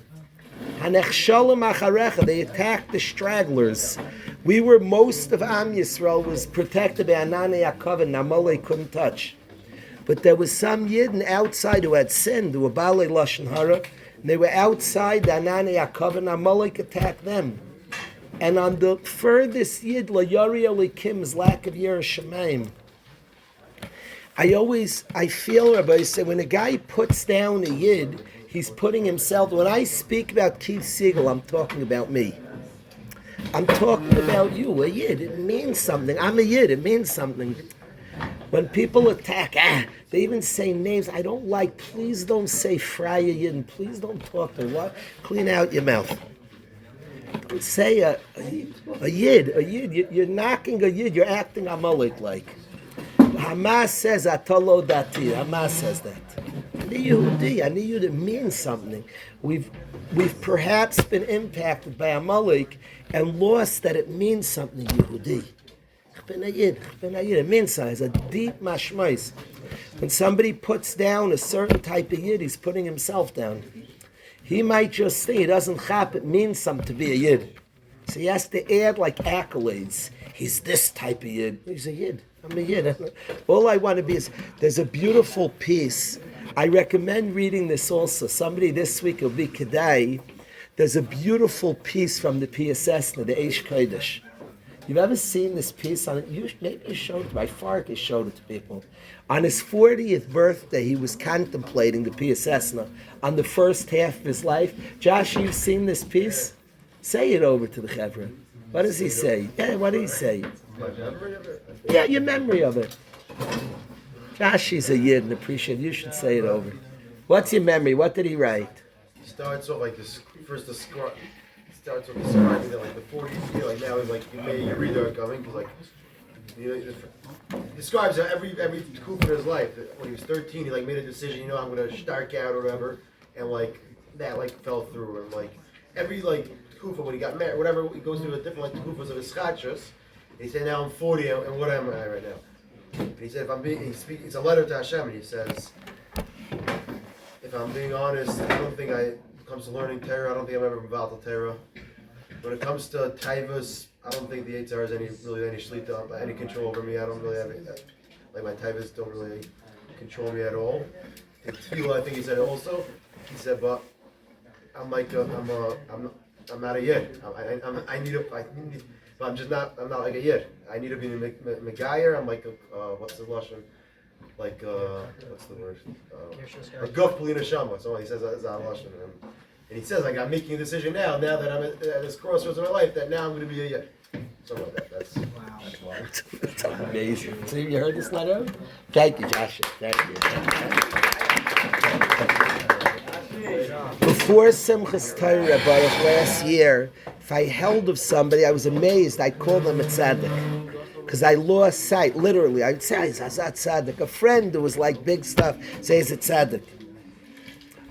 Hanechshalim acharecha. They attacked the stragglers. Most of Am Yisrael was protected by Anani Yaakov and Amalek couldn't touch. But there was some Yidden outside who had sinned, who were Balei Lashon Hara, and they were outside the Anani Yaakov and Amalek attacked them. And on the furthest Yid, La Yari Elikim's lack of Yiras Shamayim. I feel, Rabbi, say when a guy puts down a Yid, he's putting himself, when I speak about Keith Siegel, I'm talking about me. I'm talking about you, a Yid. It means something. I'm a Yid. It means something. When people attack, they even say names I don't like. Please don't say Freya Yid, and please don't talk to what. Clean out your mouth. Don't say a Yid. A Yid. You're knocking a Yid. You're acting Amalek like. Hamas says Atolo Dati. Hamas says that. Ani Yehudi. Ani Yehudi means something. We've perhaps been impacted by Amalek and lost that it means something Yehudi. It means something. It's a deep mashmais. When somebody puts down a certain type of Yid, he's putting himself down. He might just think he doesn't chap, it means something to be a Yid. So he has to add like accolades. He's this type of Yid. He's a Yid. I'm a Yid. All I want to be is, there's a beautiful piece. I recommend reading this also. Somebody this week will be Kedai. There's a beautiful piece from the PSS, the Eish Kodesh. You've ever seen this piece on it? Maybe you showed it. My Farkas showed it to people. On his 40th birthday, he was contemplating the PSS on the first half of his life. Josh, you've seen this piece? Say it over to the Chevra. What does he say? Yeah, what did he say? Yeah, your memory of it. Josh, he's a Yid and appreciate it. You should say it over. What's your memory? What did he write? He starts off like this, first starts with describing that like the 40s year, like now he's like, you read it coming, because like, you know, he describes how every coup in his life, that when he was 13, he like made a decision, you know, I'm going to stark out or whatever, and like, that like fell through, and like, every like kufa when he got married, whatever, he goes through a different like kufas of his chachas. He said, now I'm 40, and what am I right now? And he said, if I'm being, it's a letter to Hashem, and he says, if I'm being honest, I don't think when it comes to learning Torah, I don't think I'm ever involved in Torah. When it comes to taivas, I don't think the Eitzar has any shlita, any control over me. I don't really have it. Like my taivas don't really control me at all. In tefillah, I think he said also. He said, but I'm like I'm not a yid. But I'm not like a yid. I need to be megayer. I'm like what's the lashon? Like what's the word? A guf polina shama. So he says that's a lashon. And he says, like, I'm making a decision now that I'm at this crossroads of my life, that now I'm going to be a yid. Something like that. That's wow. That's amazing. So you heard this letter? Thank you, Josh. Thank you. Before Simchas Torah, Baruch, last year, if I held of somebody, I was amazed. I called them a tzaddik. Because I lost sight, literally. I would say, he's a tzaddik. A friend who was like big stuff says it's tzaddik.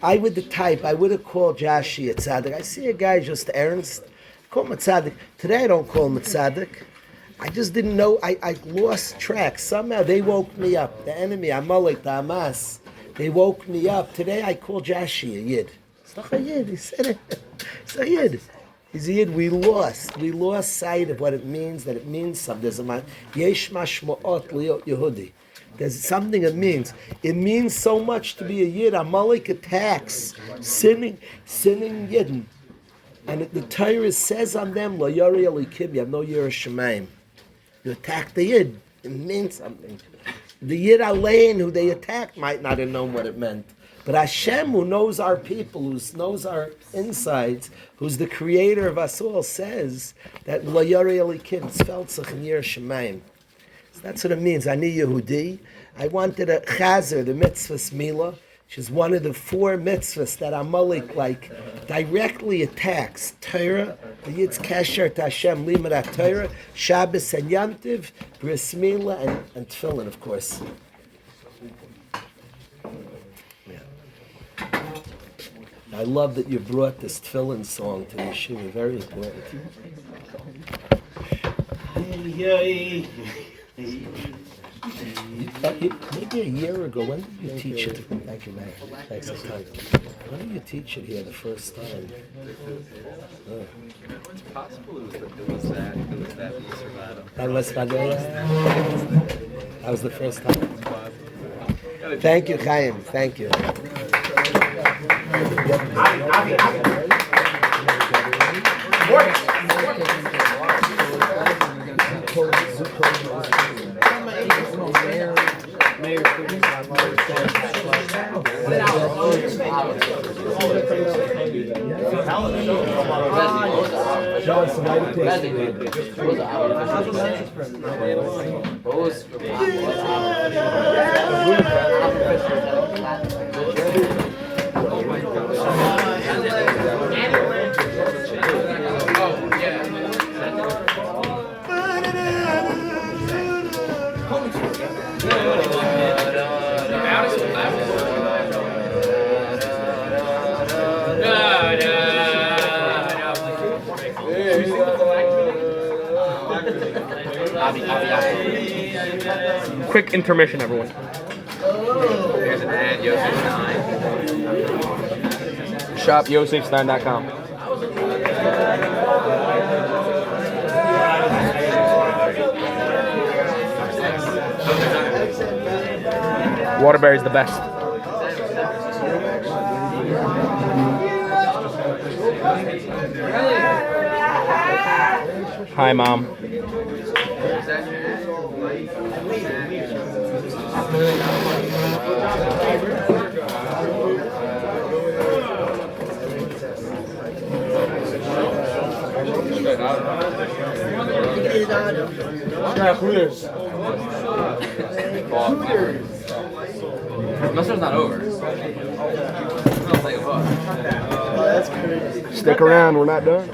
I would have called Jashi a tzaddik. I see a guy just ernst, call him a tzaddik. Today I don't call him a tzaddik. I just didn't know, I lost track. Somehow they woke me up. The enemy, Amalek, the Hamas, they woke me up. Today I call Jashi a Yid. It's not a Yid, he said it. It's a Yid. He's a Yid. We lost sight of what it means, that it means something. There's a yesh mashma'ot liot Yehudi. There's something it means. It means so much to be a Yid. Amalek attacks sinning Yidden. And the Torah says on them, Lo Yari Elikim, you have no Yiras Shamayim. You attack the Yid. It means something. The Yid Alain who they attacked might not have known what it meant. But Hashem, who knows our people, who knows our insides, who's the creator of us all, says that Lo Yarei Elikim Tzfel Tzach Nir Shemayim. So that's what it means. Ani Yehudi. I wanted a chazer, the mitzvahs Mila, which is one of the 4 mitzvahs that Amalek directly attacks. Torah, the Yitz Kesher to Hashem, Limud Torah, Shabbos and Yom Tov, Bris Mila, and Tefillin, of course. Yeah. I love that you brought this Tefillin song to the yeshiva. Very important. Maybe a year ago, when did you teach it? Thank you, man. Thanks for time. When did you teach it here the first time? Oh. It's possible it was that That was my day. That was the first time. Thank you, Chaim. Thank you. Quick intermission, everyone. There's an ad, Yosef Shop yosefstein.com. Waterbury's the best. Hi, Mom. Muster's not over. It smells like a bug. Stick around, we're not done.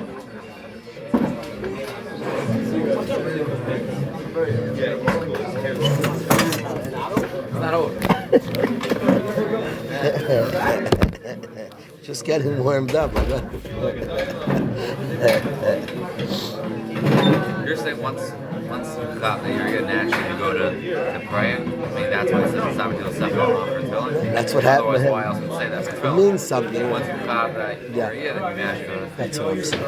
It's not over. Just getting warmed up. You're saying once you thought that you're gonna naturally go to pray, I mean that's why it's not to stuff going on for filling. That's what happened to Otherwise, him. why else would say that for It filling? means something. Once you thought that Yeah. you're then you naturally go to. That's what I'm saying.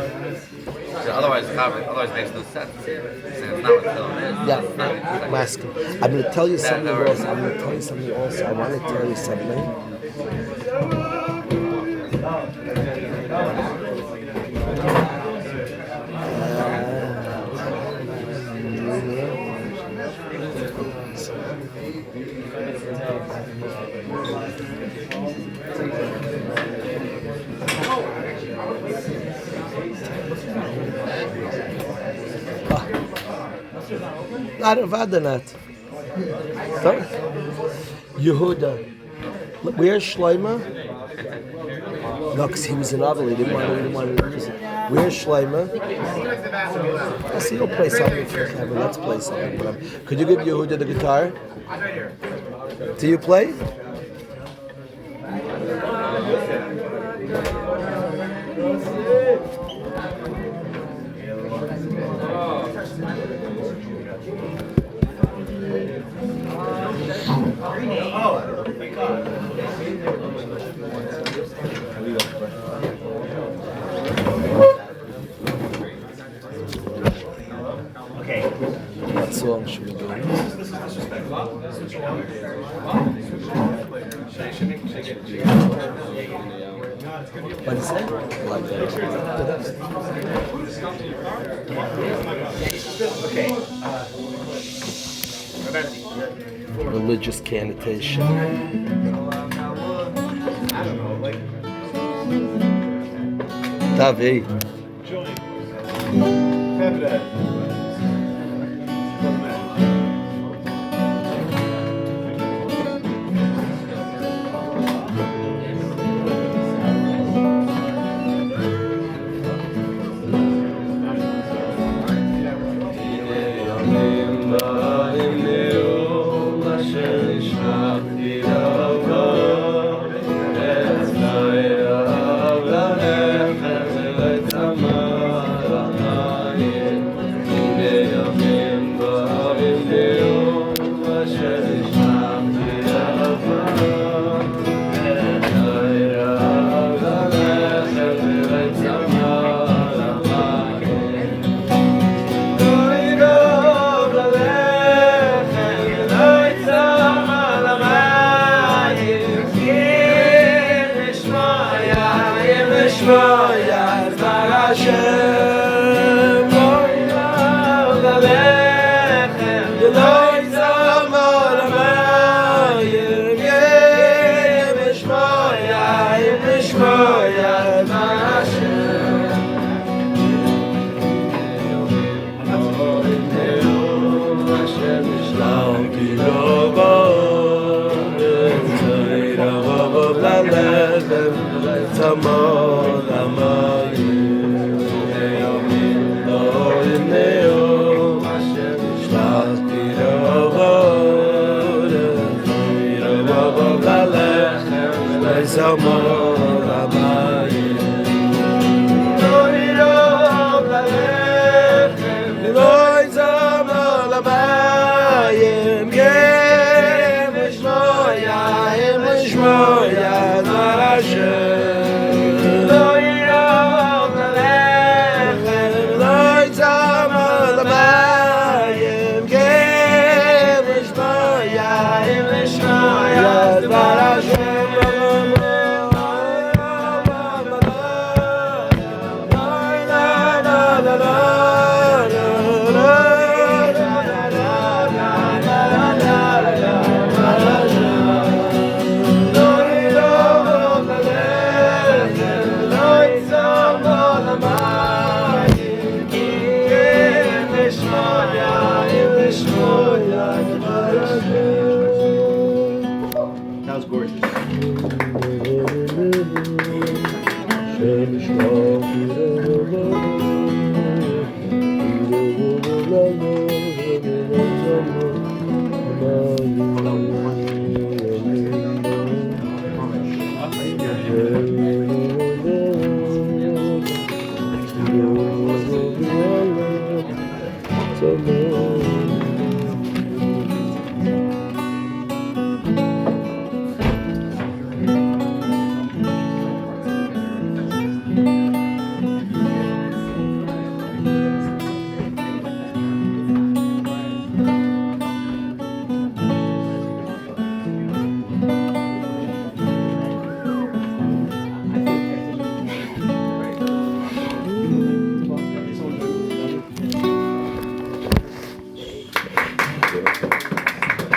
Otherwise, it makes no sense. It's not what filling is. Yeah, It's not- I'm asking. I'm going to tell you something also. I want to tell you something. Not of Adanat. Yehuda. Where's Shloima? No, because he was in Aval. He didn't want to use it. Where's Shloima? I see he'll play something for Kevin. Let's play something for him. Could you give Yehuda the guitar? Do you play? What song should we do? What is it? Like that. Religious connotation. Davi. That was gorgeous.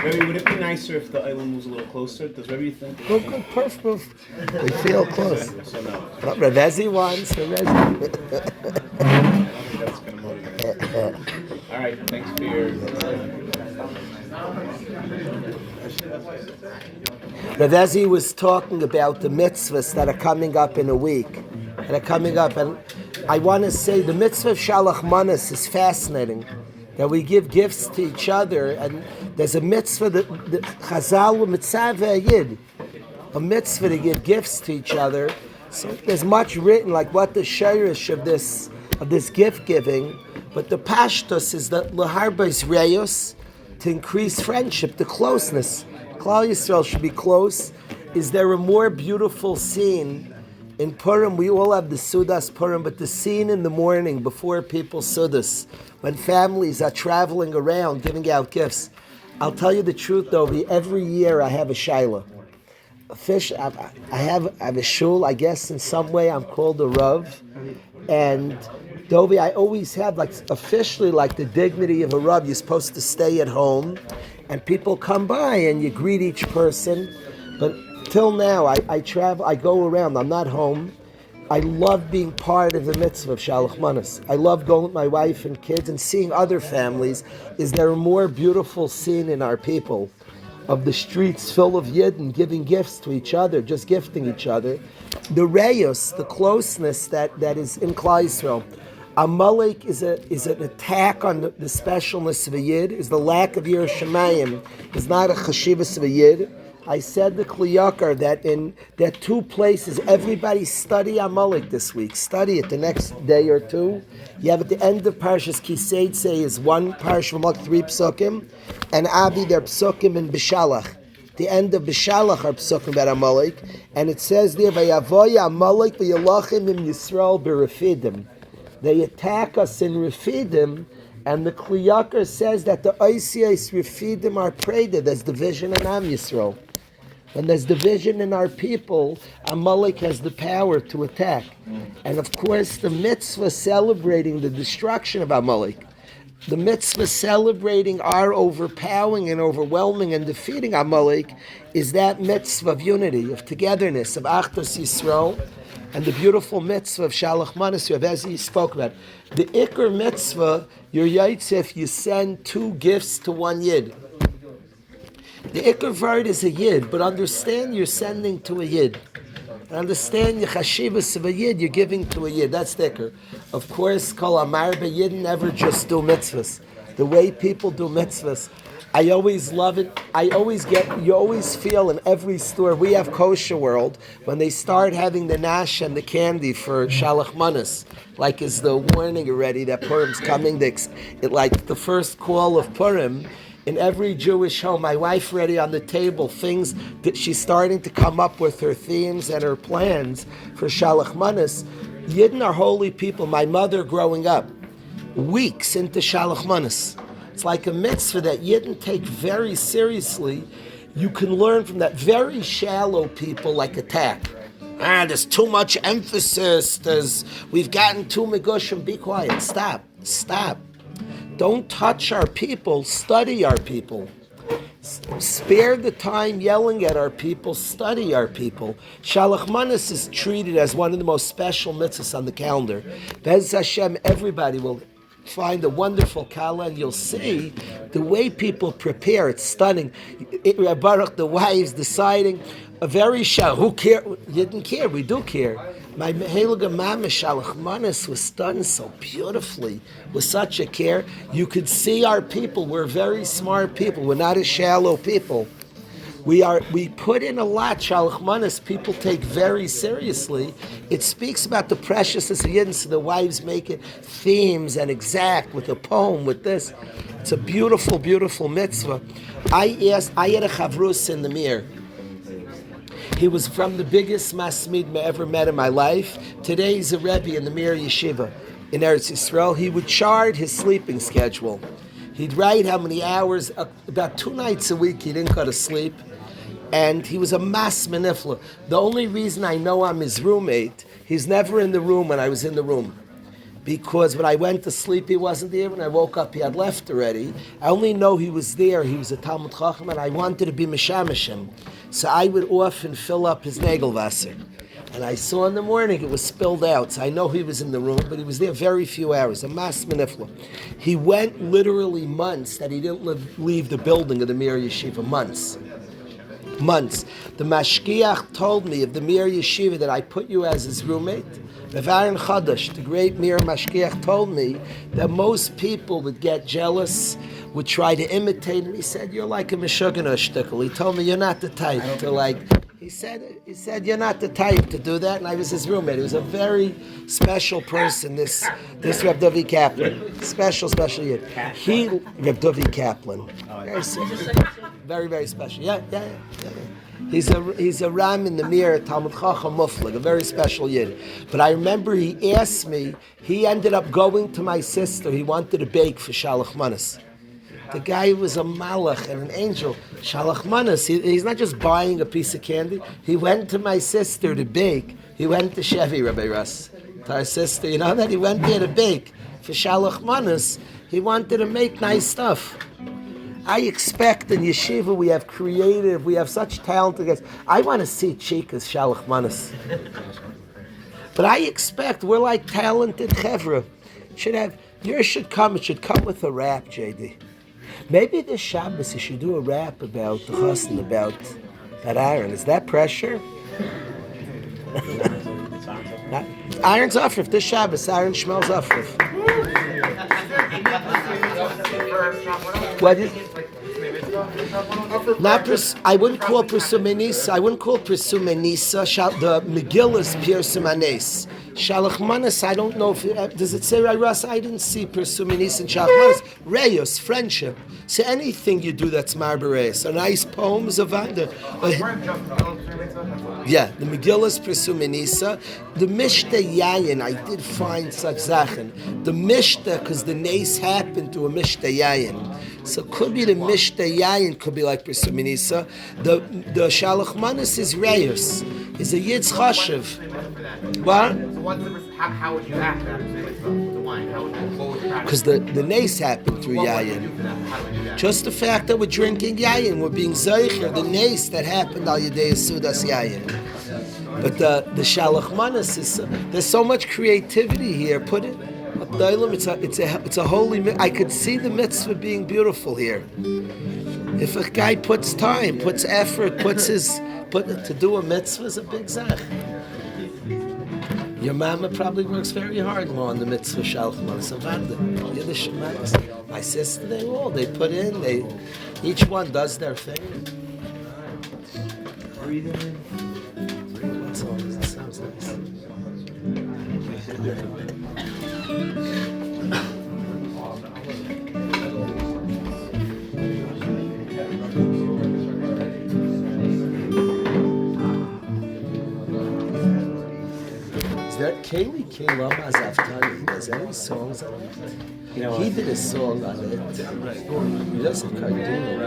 Rabbi, would it be nicer if the island was a little closer? Does Rabbi think? Good, perfect. We feel close. So no. What Ravezi wants, Ravezi. That's gonna motivate. All right, thanks for your. Ravezi was talking about the mitzvahs that are coming up in a week. That are coming up, and I want to say the mitzvah of Shalach Manas is fascinating. That we give gifts to each other, and there's a mitzvah that Chazal mitzvah yid, a mitzvah to give gifts to each other. So there's much written, like what the shirish of this gift giving, but the pashtus is that laharbais reyos, to increase friendship, the closeness. Klal Yisrael should be close. Is there a more beautiful scene? In Purim, we all have the Sudas Purim, but the scene in the morning before people Sudas, when families are traveling around giving out gifts. I'll tell you the truth, Dovi, every year I have a shaila. I have a shul, I guess in some way I'm called a Rav. And Dovi, I always have officially the dignity of a Rav. You're supposed to stay at home and people come by and you greet each person. But till now, I travel, I go around, I'm not home, I love being part of the mitzvah of Shalach Manas. I love going with my wife and kids and seeing other families. Is there a more beautiful scene in our people of the streets full of Yidden giving gifts to each other, just gifting each other? The reyus, the closeness that is in Klal Yisrael. Amalek is an attack on the specialness of a Yid, is the lack of Yiras Shamayim, is not a chashivas of a Yid. I said to Kli Yakar that in that two places, everybody study Amalek this week. Study it the next day or two. You have at the end of Parshas Kiseitse is one Parsha of Amalek, 3 psukim, and Abi, their psukim in Bishalach. The end of Bishalach are psukim about Amalek, and it says there, Vayavoya Amalek v'yalachim im Yisrael b'refidim. They attack us in Refidim, and the Kli Yakar says that the Oisiyos Refidim are preda. There's division in Am Yisrael. When there's division in our people, Amalek has the power to attack. And of course, the mitzvah celebrating the destruction of Amalek, the mitzvah celebrating our overpowering and overwhelming and defeating Amalek, is that mitzvah of unity, of togetherness, of Achdus Yisrael, and the beautiful mitzvah of Shalach Manas, as he spoke about. The Iker mitzvah, your Yaitzef, you send 2 gifts to one Yid. The Iker word is a Yid, but understand you're sending to a Yid. And understand your chashivas of a Yid, you're giving to a Yid. That's the Iker. Of course, Kol Amar Yid never just do mitzvahs. The way people do mitzvahs, I always love it. You always feel in every store, we have Kosher World, when they start having the nash and the candy for Shalach Manas, like is the warning already that Purim's coming, like the first call of Purim, in every Jewish home, my wife already on the table, things that she's starting to come up with her themes and her plans for Shalach Manas. Yidden are holy people. My mother growing up, weeks into Shalach Manas. It's like a mitzvah that Yidden take very seriously. You can learn from that. Very shallow people like attack. There's too much emphasis. We've gotten too megushim. Be quiet. Stop. Don't touch our people. Study our people. Spare the time yelling at our people. Study our people. Shalach Manas is treated as one of the most special mitzvahs on the calendar. Bez Hashem, everybody will find a wonderful kala, and you'll see the way people prepare. It's stunning. Baruch, the wives deciding, a very shallow. Who care? You didn't care. We do care. My Heilige Mama Shalach Manas was done so beautifully, with such a care. You could see our people. We're very smart people. We're not a shallow people. We put in a lot. Shalach Manas people take very seriously. It speaks about the preciousness of Yidden, so the wives make it themes and exact with a poem, with this. It's a beautiful, beautiful mitzvah. I had a chavrus in the Mir. He was from the biggest masmid I ever met in my life. Today he's a Rabbi in the Mir Yeshiva in Eretz Yisrael. He would chart his sleeping schedule. He'd write how many hours, about 2 nights a week he didn't go to sleep. And he was a mas menifla. The only reason I know I'm his roommate, he's never in the room when I was in the room. Because when I went to sleep, he wasn't there. When I woke up, he had left already. I only know he was there. He was a Talmud Chacham, and I wanted to be Mishamishim. So I would often fill up his Nagelwasser. And I saw in the morning it was spilled out. So I know he was in the room, but he was there very few hours. A mas menifla. He went literally months that he didn't leave the building of the Mir Yeshiva. Months. The Mashgiach told me of the Mir Yeshiva that I put you as his roommate. Rav Aaron Chadash, the great Mir Mashgiach, told me that most people would get jealous, would try to imitate him. He said, "You're like a Meshuggah shtickle." He told me, "You're not the type to like." He said, "You're not the type to do that." And I was his roommate. He was a very special person. This Reb Dovi Kaplan, special year. Reb Dovi Kaplan, very, very special. Yeah. He's a Ram in the Mir, Talmud Chacham Muflig, a very special Yid. But I remember he asked me, he ended up going to my sister, he wanted to bake for Shalach Manas. The guy was a malach and an angel. Shalach Manas, he's not just buying a piece of candy. He went to my sister to bake. He went to Chevy, Rabbi Russ, to our sister. You know that? He went there to bake. For Shalach Manas, he wanted to make nice stuff. I expect in Yeshiva we have such talented guys. I want to see Chika's Shalach Manas. But I expect we're like talented chevra. Yours should come. It should come with a rap, JD. Maybe this Shabbos you should do a rap about the chassan, about that iron. Is that pressure? Iron's Afrif. This Shabbos, iron smells Afrif. What is? I wouldn't call Persumenisa. I wouldn't call Persumenisa. The Megillah's Persumanes. Shalachmanis, I don't know if does it say Rayras? I didn't see Persumenisa and Shalachmanis. Reyos, friendship. So anything you do that's Marberes. A nice poem is a vanda. Yeah, the Megillah's Persumenisa. The Mishta Yayin, I did find such Zachen. The Mishta, because the nace happened to a Mishta Yayin. So could be the Mishta Yayin, could be like Persumenisa. The Shalachmanis is Reyos. Is a Yid's Chashiv. What? How would you act that with the wine? Because the nace happened through Yayin. Just the fact that we're drinking Yayin, we're being Zeicher, the nace that happened al Yedei Sudas Yayin. But the Shalach Manas is, there's so much creativity here. Put it, it's a holy, I could see the mitzvah being beautiful here. If a guy puts time, puts effort, to do a mitzvah is a big zach. Your mama probably works very hard more on the mitzvah shalach manas. My sister, they put in, each one does their thing. What song is this? Sounds nice. Is there Kayla Mazaftani? Does any songs on it? He did a song on it. He does a cartoon.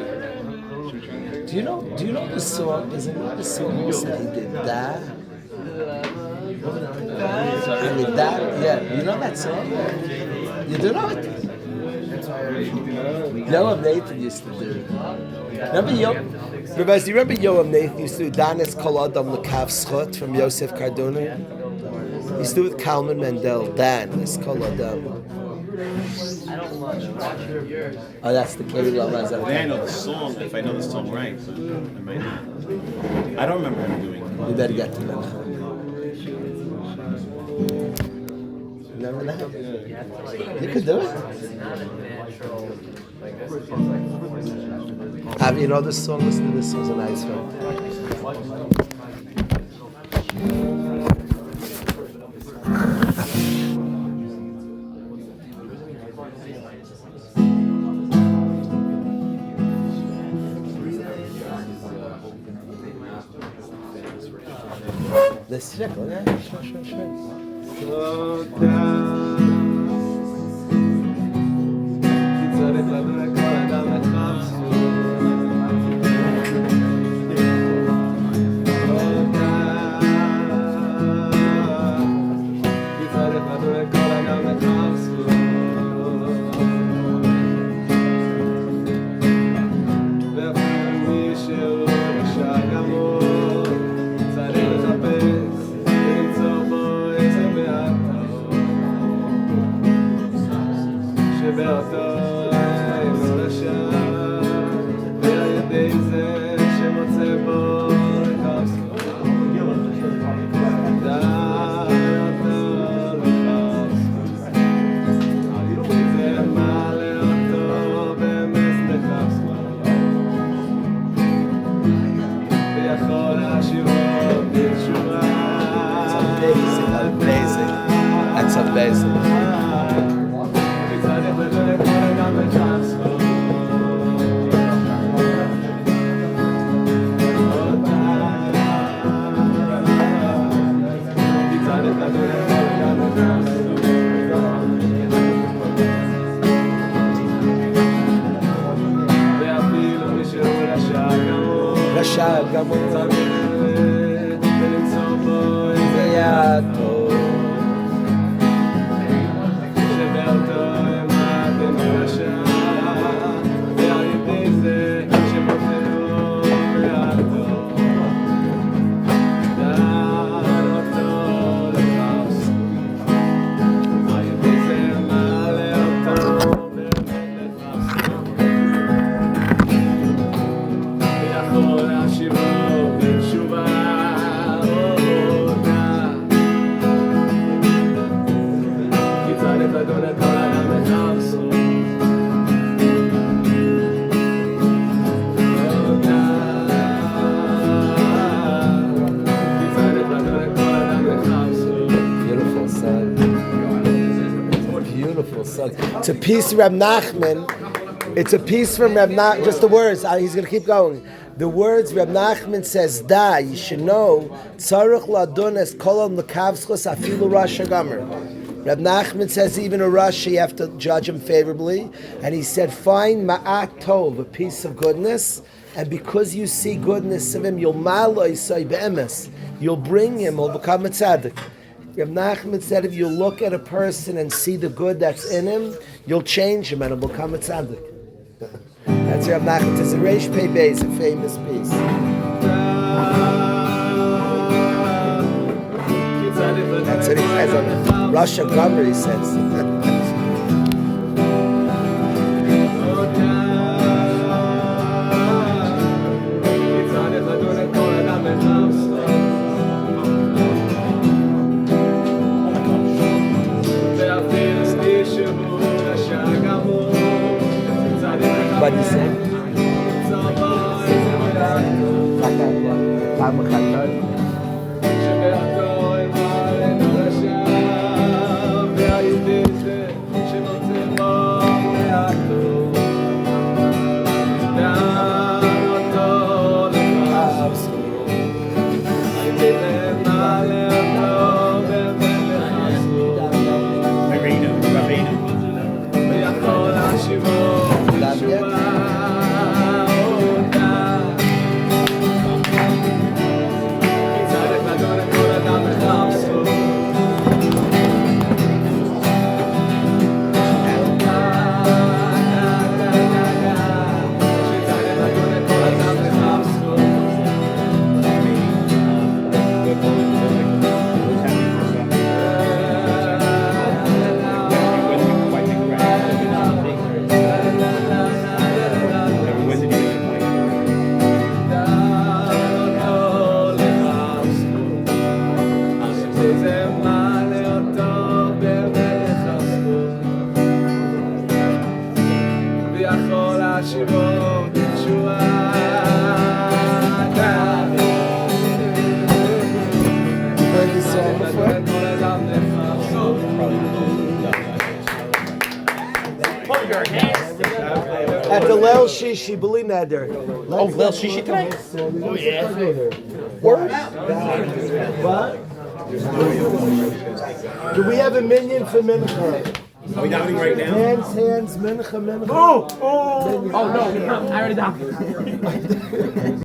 Do you know the song? There's another song also he did. Da. Yeah, you know that song? You do know it? Yoam Nathan used to do it. Remember do you remember Yoam Nathan used to do Danis Kol Adam L'Kav Schut from Yosef Cardona? He used to do it with Kalman Mendel. Danis Kol Adam. Oh, that's the Kayla Mazal. I know the song, if I know the song right. So I might not. I don't remember him doing it. We better get to that. Remember that? You could do it. You know this song? Listen to this. Was a nice one. The circle, yeah, sure. Beautiful son. Beautiful son. It's a piece of Reb Nachman. It's a piece from Reb Nachman. Just the words. He's going to keep going. The words Reb Nachman says, "Da, you should know. Tzarich ladones kolom lekavschos afilu rasha gamer." Reb Nachman says even a Russia you have to judge him favorably, and he said, "Find ma'at tov, a piece of goodness, and because you see goodness of him, you'll maloi say be'emes. You'll bring him. He'll become a tzaddik." Reb Nachman said, if you look at a person and see the good that's in him, you'll change him and he'll become a tzaddik. That's Reb Nachman. It's a Reish Pei Beis, a famous piece. That's what he says on Russia Gomer, he says. What do you say? At the Leil Shishi, believe Neder. Oh, Leil Shishi today? Oh, yeah. What? Do we have a minion for Mincha? Are we davening right now? Hands, Mincha. Oh, no, I already down.